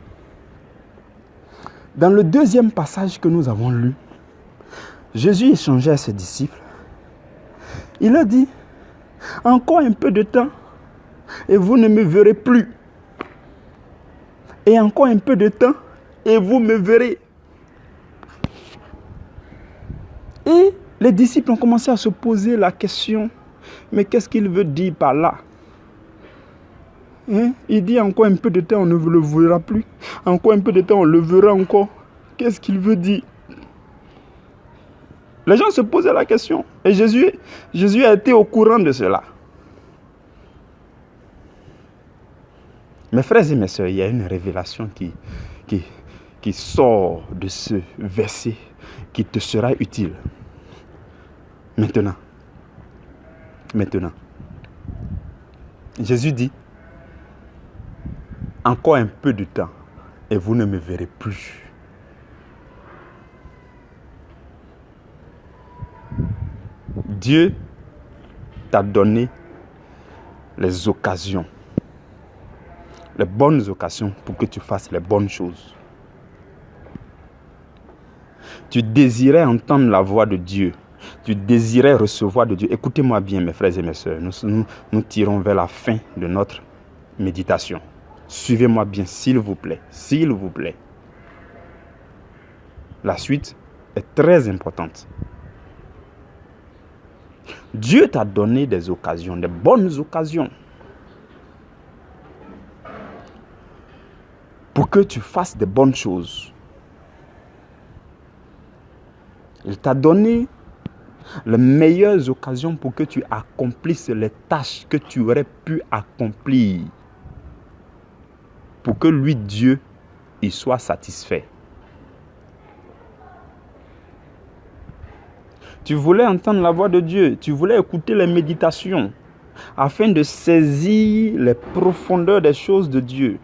dans le deuxième passage que nous avons lu, Jésus échangeait à ses disciples. Il a dit, encore un peu de temps et vous ne me verrez plus. Et encore un peu de temps et vous me verrez. Et les disciples ont commencé à se poser la question, mais qu'est-ce qu'il veut dire par là? Il dit encore un peu de temps, on ne le verra plus. Encore un peu de temps, on le verra encore. Qu'est-ce qu'il veut dire? Les gens se posaient la question. Et Jésus a été au courant de cela. Mes frères et mes sœurs, il y a une révélation qui sort de ce verset qui te sera utile. Maintenant, Maintenant, Jésus dit, encore un peu de temps et vous ne me verrez plus. Dieu t'a donné les occasions, les bonnes occasions pour que tu fasses les bonnes choses. Tu désirais entendre la voix de Dieu. Tu désirais recevoir de Dieu. Écoutez-moi bien, mes frères et mes sœurs. Nous tirons vers la fin de notre méditation. Suivez-moi bien, s'il vous plaît. S'il vous plaît. La suite est très importante. Dieu t'a donné des occasions, des bonnes occasions, pour que tu fasses des bonnes choses. Il t'a donné les meilleures occasions pour que tu accomplisses les tâches que tu aurais pu accomplir. Pour que lui, Dieu, il soit satisfait. Tu voulais entendre la voix de Dieu. Tu voulais écouter les méditations afin de saisir les profondeurs des choses de Dieu.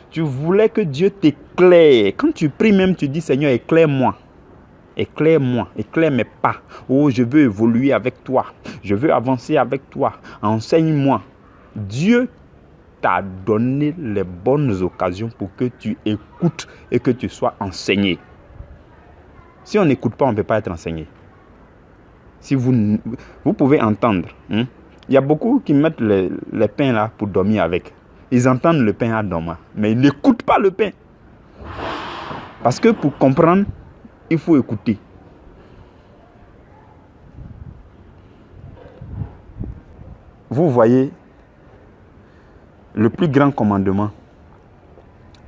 Tu voulais que Dieu t'éclaire. Quand tu pries même, tu dis, Seigneur, éclaire-moi. Éclaire-moi, éclaire mes pas. Oh, je veux évoluer avec toi. Je veux avancer avec toi. Enseigne-moi. Dieu t'a donné les bonnes occasions pour que tu écoutes et que tu sois enseigné. Si on n'écoute pas, on ne peut pas être enseigné. Si vous pouvez entendre. Il y a beaucoup qui mettent les pains là pour dormir avec. Ils entendent le pain à dormir, mais ils n'écoutent pas le pain. Parce que pour comprendre, il faut écouter. Vous voyez, le plus grand commandement,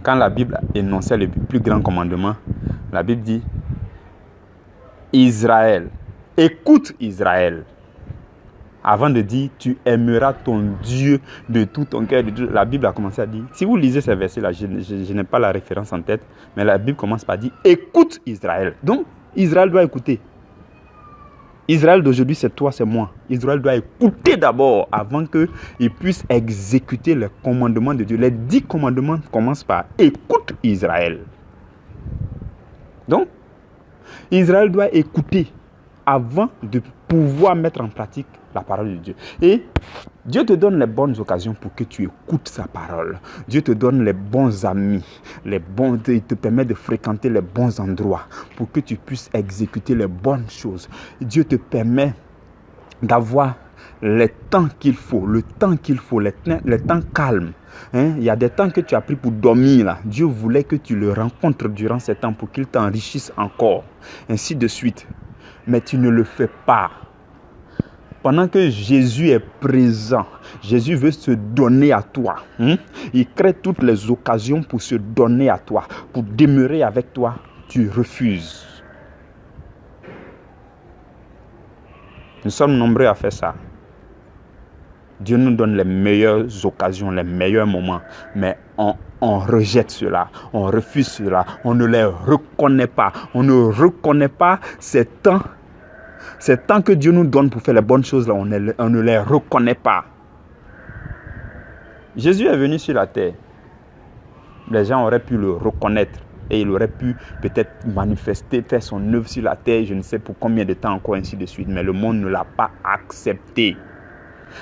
quand la Bible énonçait le plus grand commandement, la Bible dit, Israël, écoute Israël. Avant de dire, tu aimeras ton Dieu de tout ton cœur. La Bible a commencé à dire, si vous lisez ces versets-là, je n'ai pas la référence en tête, mais la Bible commence par dire, écoute Israël. Donc, Israël doit écouter. Israël d'aujourd'hui, c'est toi, c'est moi. Israël doit écouter d'abord avant qu'il puisse exécuter les commandements de Dieu. Les 10 commandements commencent par, écoute Israël. Donc, Israël doit écouter avant de pouvoir mettre en pratique la parole de Dieu. Et Dieu te donne les bonnes occasions pour que tu écoutes sa parole. Dieu te donne les bons amis, il te permet de fréquenter les bons endroits pour que tu puisses exécuter les bonnes choses. Dieu te permet d'avoir les temps qu'il faut, les temps calmes. Il y a des temps que tu as pris pour dormir là. Dieu voulait que tu le rencontres durant ces temps pour qu'il t'enrichisse encore. Ainsi de suite. Mais tu ne le fais pas. Pendant que Jésus est présent, Jésus veut se donner à toi. Il crée toutes les occasions pour se donner à toi, pour demeurer avec toi. Tu refuses. Nous sommes nombreux à faire ça. Dieu nous donne les meilleures occasions, les meilleurs moments, mais on rejette cela, on refuse cela, on ne les reconnaît pas. On ne reconnaît pas ces temps que Dieu nous donne pour faire les bonnes choses, là, on ne les reconnaît pas. Jésus est venu sur la terre. Les gens auraient pu le reconnaître et il aurait pu peut-être manifester, faire son œuvre sur la terre, je ne sais pour combien de temps encore, ainsi de suite. Mais le monde ne l'a pas accepté.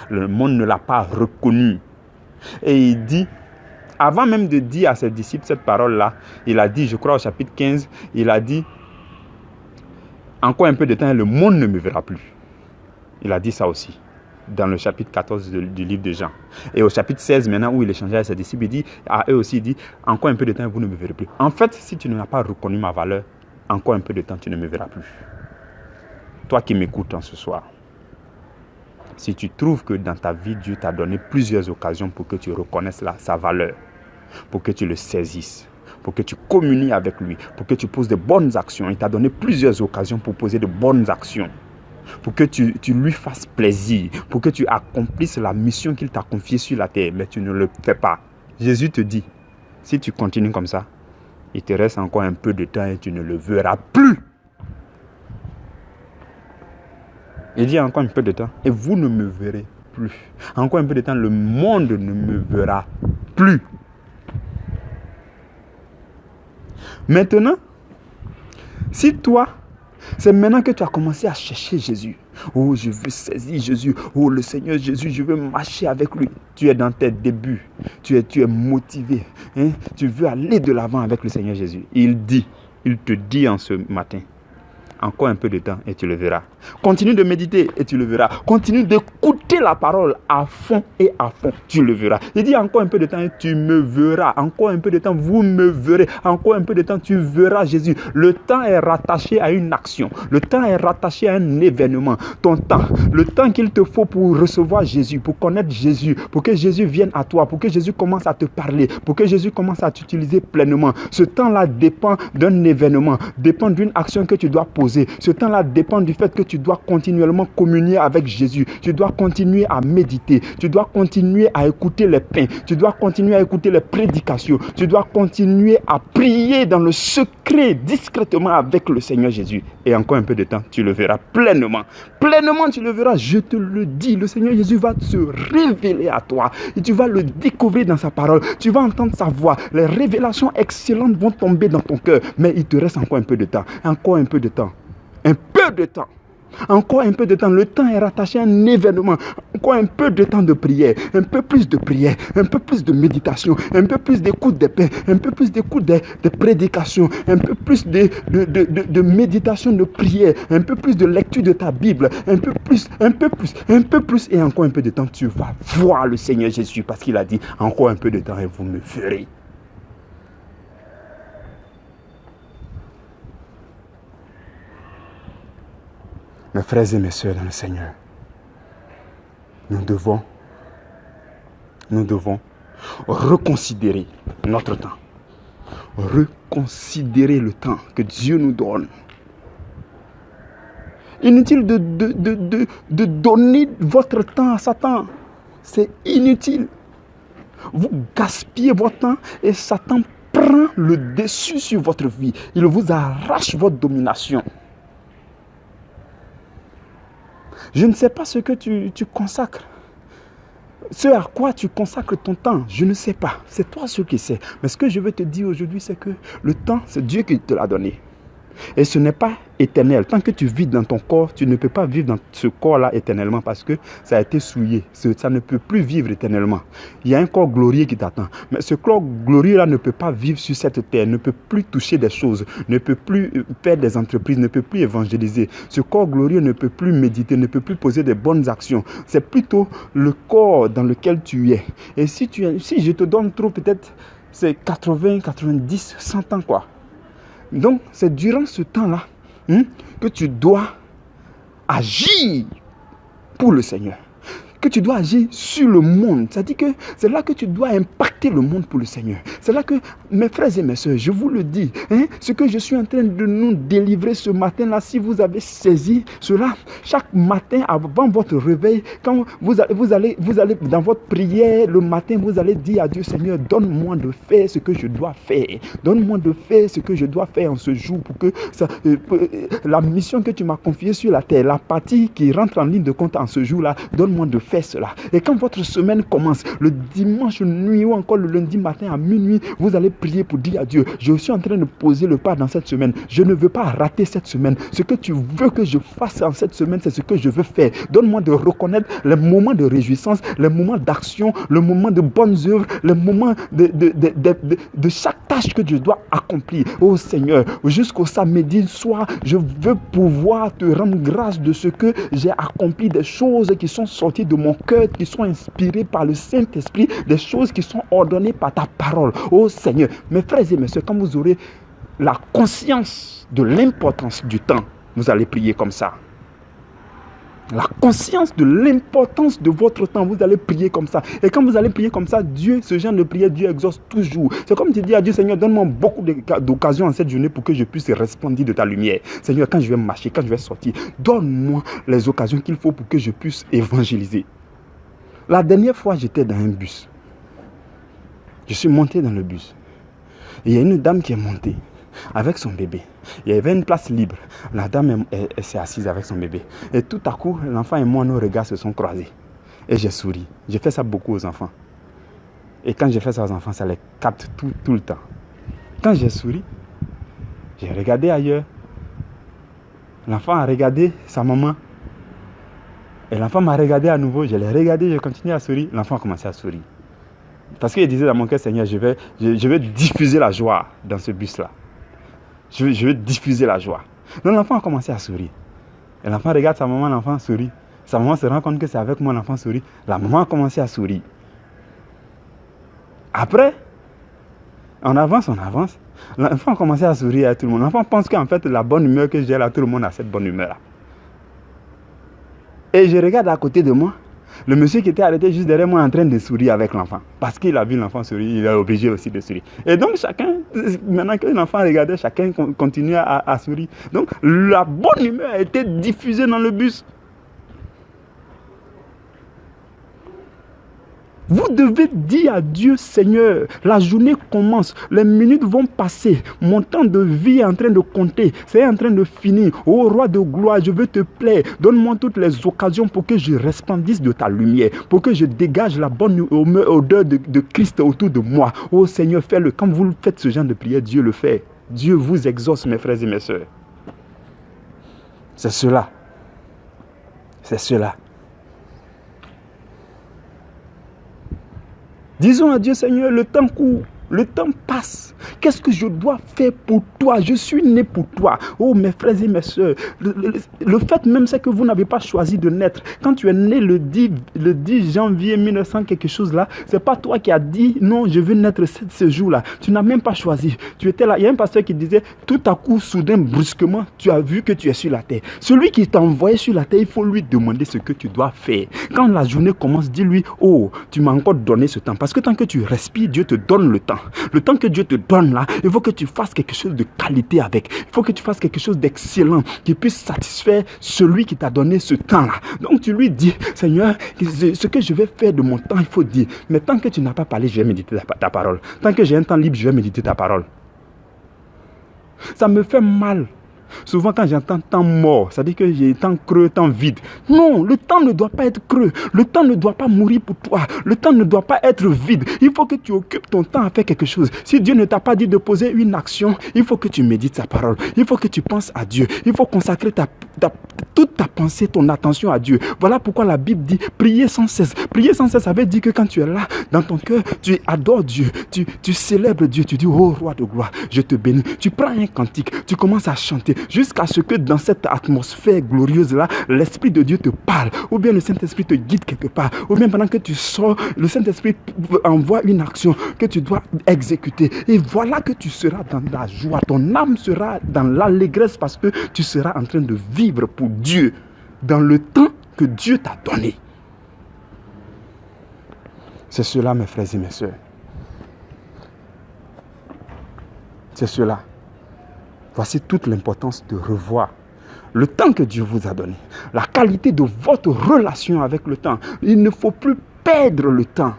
Le monde ne l'a pas reconnu. Et il dit, avant même de dire à ses disciples cette parole-là, il a dit, je crois au chapitre 15, il a dit, encore un peu de temps, le monde ne me verra plus. Il a dit ça aussi, dans le chapitre 14 du livre de Jean. Et au chapitre 16, maintenant, où il échangeait avec ses disciples, il dit, à eux aussi, il dit, encore un peu de temps, vous ne me verrez plus. En fait, si tu n'as pas reconnu ma valeur, encore un peu de temps, tu ne me verras plus. Toi qui m'écoutes en ce soir, si tu trouves que dans ta vie, Dieu t'a donné plusieurs occasions pour que tu reconnaisses sa valeur, pour que tu le saisisses, pour que tu communies avec lui, pour que tu poses de bonnes actions. Il t'a donné plusieurs occasions pour poser de bonnes actions, pour que tu lui fasses plaisir, pour que tu accomplisses la mission qu'il t'a confiée sur la terre, mais tu ne le fais pas. Jésus te dit, si tu continues comme ça, il te reste encore un peu de temps et tu ne le verras plus. Il dit encore un peu de temps et vous ne me verrez plus. Encore un peu de temps, le monde ne me verra plus. Maintenant, si toi, c'est maintenant que tu as commencé à chercher Jésus. Oh, je veux saisir Jésus. Oh, le Seigneur Jésus, je veux marcher avec lui. Tu es dans tes débuts. Tu es motivé. Hein? Tu veux aller de l'avant avec le Seigneur Jésus. Il te dit en ce matin, encore un peu de temps et tu le verras. Continue de méditer et tu le verras. Continue d'écouter la parole à fond et à fond. Tu le verras. Il dit encore un peu de temps et tu me verras. Encore un peu de temps, vous me verrez. Encore un peu de temps, tu verras Jésus. Le temps est rattaché à une action. Le temps est rattaché à un événement. Ton temps, le temps qu'il te faut pour recevoir Jésus, pour connaître Jésus, pour que Jésus vienne à toi, pour que Jésus commence à te parler, pour que Jésus commence à t'utiliser pleinement. Ce temps-là dépend d'un événement, dépend d'une action que tu dois poser. Ce temps-là dépend du fait que tu dois continuellement communier avec Jésus. Tu dois continuer à méditer. Tu dois continuer à écouter les pains. Tu dois continuer à écouter les prédications. Tu dois continuer à prier dans le secret, discrètement avec le Seigneur Jésus. Et encore un peu de temps, tu le verras pleinement. Pleinement, tu le verras. Je te le dis, le Seigneur Jésus va se révéler à toi. Et tu vas le découvrir dans sa parole. Tu vas entendre sa voix. Les révélations excellentes vont tomber dans ton cœur. Mais il te reste encore un peu de temps. Encore un peu de temps. Un peu de temps. Encore un peu de temps. Le temps est rattaché à un événement. Encore un peu de temps de prière. Un peu plus de prière. Un peu plus de méditation. Un peu plus d'écoute des pains. Un peu plus d'écoute des prédications. Un peu plus de méditation, de prière. Un peu plus de lecture de ta Bible. Un peu plus, un peu plus, un peu plus. Et encore un peu de temps, tu vas voir le Seigneur Jésus. Parce qu'il a dit, encore un peu de temps et vous me verrez. Mes frères et mes sœurs dans le Seigneur, nous devons reconsidérer notre temps. Reconsidérer le temps que Dieu nous donne. Inutile de donner votre temps à Satan. C'est inutile. Vous gaspillez votre temps et Satan prend le dessus sur votre vie. Il vous arrache votre domination. Je ne sais pas ce que tu consacres. Ce à quoi tu consacres ton temps, je ne sais pas. C'est toi ce qui sais. Mais ce que je veux te dire aujourd'hui, c'est que le temps, c'est Dieu qui te l'a donné. Et ce n'est pas éternel. Tant que tu vis dans ton corps, tu ne peux pas vivre dans ce corps-là éternellement parce que ça a été souillé. Ça ne peut plus vivre éternellement. Il y a un corps glorieux qui t'attend. Mais ce corps glorieux-là ne peut pas vivre sur cette terre, ne peut plus toucher des choses, ne peut plus faire des entreprises, ne peut plus évangéliser. Ce corps glorieux ne peut plus méditer, ne peut plus poser des bonnes actions. C'est plutôt le corps dans lequel tu es. Et si je te donne trop, peut-être c'est 80, 90, 100 ans quoi. Donc, c'est durant ce temps-là que tu dois agir pour le Seigneur. Que tu dois agir sur le monde. C'est-à-dire que c'est là que tu dois impacter le monde pour le Seigneur. C'est là que, mes frères et mes soeurs, je vous le dis, ce que je suis en train de nous délivrer ce matin-là, si vous avez saisi cela, chaque matin avant votre réveil, quand vous allez dans votre prière le matin, vous allez dire à Dieu, Seigneur, donne-moi de faire ce que je dois faire. Donne-moi de faire ce que je dois faire en ce jour pour que la mission que tu m'as confiée sur la terre, la partie qui rentre en ligne de compte en ce jour-là, donne-moi de faire cela. Et quand votre semaine commence, le dimanche nuit ou encore le lundi matin à minuit, vous allez prier pour dire à Dieu, je suis en train de poser le pas dans cette semaine. Je ne veux pas rater cette semaine. Ce que tu veux que je fasse en cette semaine, c'est ce que je veux faire. Donne-moi de reconnaître les moments de réjouissance, les moments d'action, le moment de bonnes œuvres, les moments de chaque tâche que je dois accomplir. Oh Seigneur, jusqu'au samedi soir, je veux pouvoir te rendre grâce de ce que j'ai accompli, des choses qui sont sorties de mon cœur, qui sont inspirées par le Saint-Esprit, des choses qui sont ordonnées par ta parole. Oh Seigneur, mes frères et mes soeurs, quand vous aurez la conscience de l'importance du temps, vous allez prier comme ça. La conscience de l'importance de votre temps, vous allez prier comme ça. Et quand vous allez prier comme ça, Dieu, ce genre de prière, Dieu exauce toujours. C'est comme tu dis à Dieu, Seigneur, donne-moi beaucoup d'occasions en cette journée pour que je puisse resplendir de ta lumière. Seigneur, quand je vais marcher, quand je vais sortir, donne-moi les occasions qu'il faut pour que je puisse évangéliser. La dernière fois, j'étais dans un bus. Je suis monté dans le bus. Et il y a une dame qui est montée. avec son bébé. Il y avait une place libre. La dame elle s'est assise avec son bébé. Et tout à coup, l'enfant et moi, nos regards se sont croisés. Et j'ai souri. J'ai fait ça beaucoup aux enfants. Et quand j'ai fait ça aux enfants, ça les capte tout le temps. Quand j'ai souri, j'ai regardé ailleurs. L'enfant a regardé sa maman. Et l'enfant m'a regardé à nouveau. Je l'ai regardé, j'ai continué à sourire. L'enfant a commencé à sourire. Parce qu'il disait dans mon cœur, Seigneur, je vais diffuser la joie dans ce bus-là. Je vais diffuser la joie. Donc l'enfant a commencé à sourire. Et l'enfant regarde sa maman, l'enfant sourit. Sa maman se rend compte que c'est avec moi, l'enfant sourit. La maman a commencé à sourire. Après, on avance. L'enfant a commencé à sourire à tout le monde. L'enfant pense qu'en fait, la bonne humeur que j'ai là, tout le monde a cette bonne humeur-là. Et je regarde à côté de moi, le monsieur qui était arrêté juste derrière moi en train de sourire avec l'enfant. Parce qu'il a vu l'enfant sourire, il est obligé aussi de sourire. Et donc chacun, maintenant que l'enfant regardait, chacun continuait à sourire. Donc la bonne humeur a été diffusée dans le bus. Vous devez dire à Dieu, Seigneur, la journée commence, les minutes vont passer, mon temps de vie est en train de compter, c'est en train de finir. Ô roi de gloire, je veux te plaire, donne-moi toutes les occasions pour que je resplendisse de ta lumière, pour que je dégage la bonne odeur de Christ autour de moi. Ô Seigneur, fais-le. Quand vous faites ce genre de prière, Dieu le fait. Dieu vous exauce, mes frères et mes sœurs. C'est cela. C'est cela. Disons à Dieu, Seigneur, le temps court, le temps passe. Qu'est-ce que je dois faire pour toi? Je suis né pour toi. Oh, mes frères et mes soeurs, le fait même, c'est que vous n'avez pas choisi de naître. Quand tu es né le 10 janvier 1900 quelque chose là, c'est pas toi qui as dit, non, je veux naître ce jour-là. Tu n'as même pas choisi. Tu étais là. Il y a un pasteur qui disait, tout à coup, soudain, brusquement, tu as vu que tu es sur la terre. Celui qui t'a envoyé sur la terre, il faut lui demander ce que tu dois faire. Quand la journée commence, dis-lui, oh, tu m'as encore donné ce temps. Parce que tant que tu respires, Dieu te donne le temps. Le temps que Dieu te donne là, il faut que tu fasses quelque chose de qualité avec. Il faut que tu fasses quelque chose d'excellent qui puisse satisfaire celui qui t'a donné ce temps là. Donc tu lui dis, Seigneur, ce que je vais faire de mon temps, il faut dire. Mais tant que tu n'as pas parlé, je vais méditer ta parole. Tant que j'ai un temps libre, je vais méditer ta parole. Ça me fait mal. Souvent quand j'entends temps mort, ça dit que j'ai temps creux, temps vide. Non, le temps ne doit pas être creux. Le temps ne doit pas mourir pour toi. Le temps ne doit pas être vide. Il faut que tu occupes ton temps à faire quelque chose. Si Dieu ne t'a pas dit de poser une action, il faut que tu médites sa parole. Il faut que tu penses à Dieu. Il faut consacrer toute ta pensée, ton attention à Dieu. Voilà pourquoi la Bible dit prier sans cesse. Prier sans cesse, ça veut dire que quand tu es là, dans ton cœur, tu adores Dieu. Tu célèbres Dieu. Tu dis, oh roi de gloire, je te bénis. Tu prends un cantique. Tu commences à chanter. Jusqu'à ce que dans cette atmosphère glorieuse-là, l'Esprit de Dieu te parle. Ou bien le Saint-Esprit te guide quelque part. Ou bien pendant que tu sors, le Saint-Esprit envoie une action que tu dois exécuter. Et voilà que tu seras dans la joie. Ton âme sera dans l'allégresse parce que tu seras en train de vivre pour Dieu dans le temps que Dieu t'a donné. C'est cela, mes frères et mes sœurs. C'est cela. Voici toute l'importance de revoir le temps que Dieu vous a donné. La qualité de votre relation avec le temps. Il ne faut plus perdre le temps.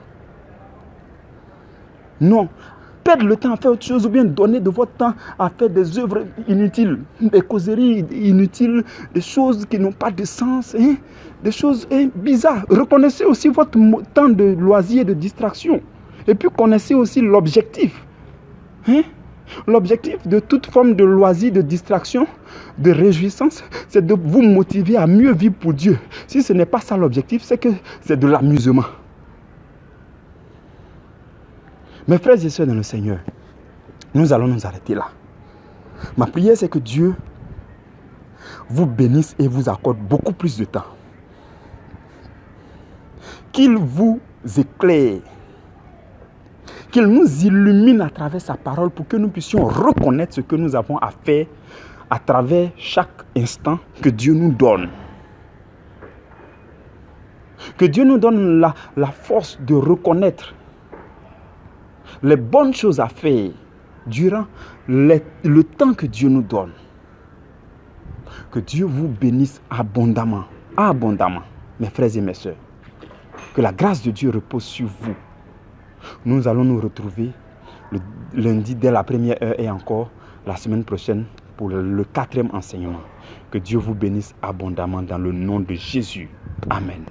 Non. Perdre le temps à faire autre chose ou bien donner de votre temps à faire des œuvres inutiles, des causeries inutiles, des choses qui n'ont pas de sens, des choses bizarres. Reconnaissez aussi votre temps de loisir et de distraction. Et puis connaissez aussi l'objectif. L'objectif de toute forme de loisir, de distraction, de réjouissance, c'est de vous motiver à mieux vivre pour Dieu. Si ce n'est pas ça l'objectif, c'est que c'est de l'amusement. Mes frères et sœurs dans le Seigneur, nous allons nous arrêter là. Ma prière, c'est que Dieu vous bénisse et vous accorde beaucoup plus de temps. Qu'il vous éclaire. Qu'il nous illumine à travers sa parole pour que nous puissions reconnaître ce que nous avons à faire à travers chaque instant que Dieu nous donne. Que Dieu nous donne la force de reconnaître les bonnes choses à faire durant le temps que Dieu nous donne. Que Dieu vous bénisse abondamment, abondamment, mes frères et mes sœurs. Que la grâce de Dieu repose sur vous. Nous allons nous retrouver le lundi dès la première heure et encore la semaine prochaine pour le 4e enseignement. Que Dieu vous bénisse abondamment dans le nom de Jésus. Amen.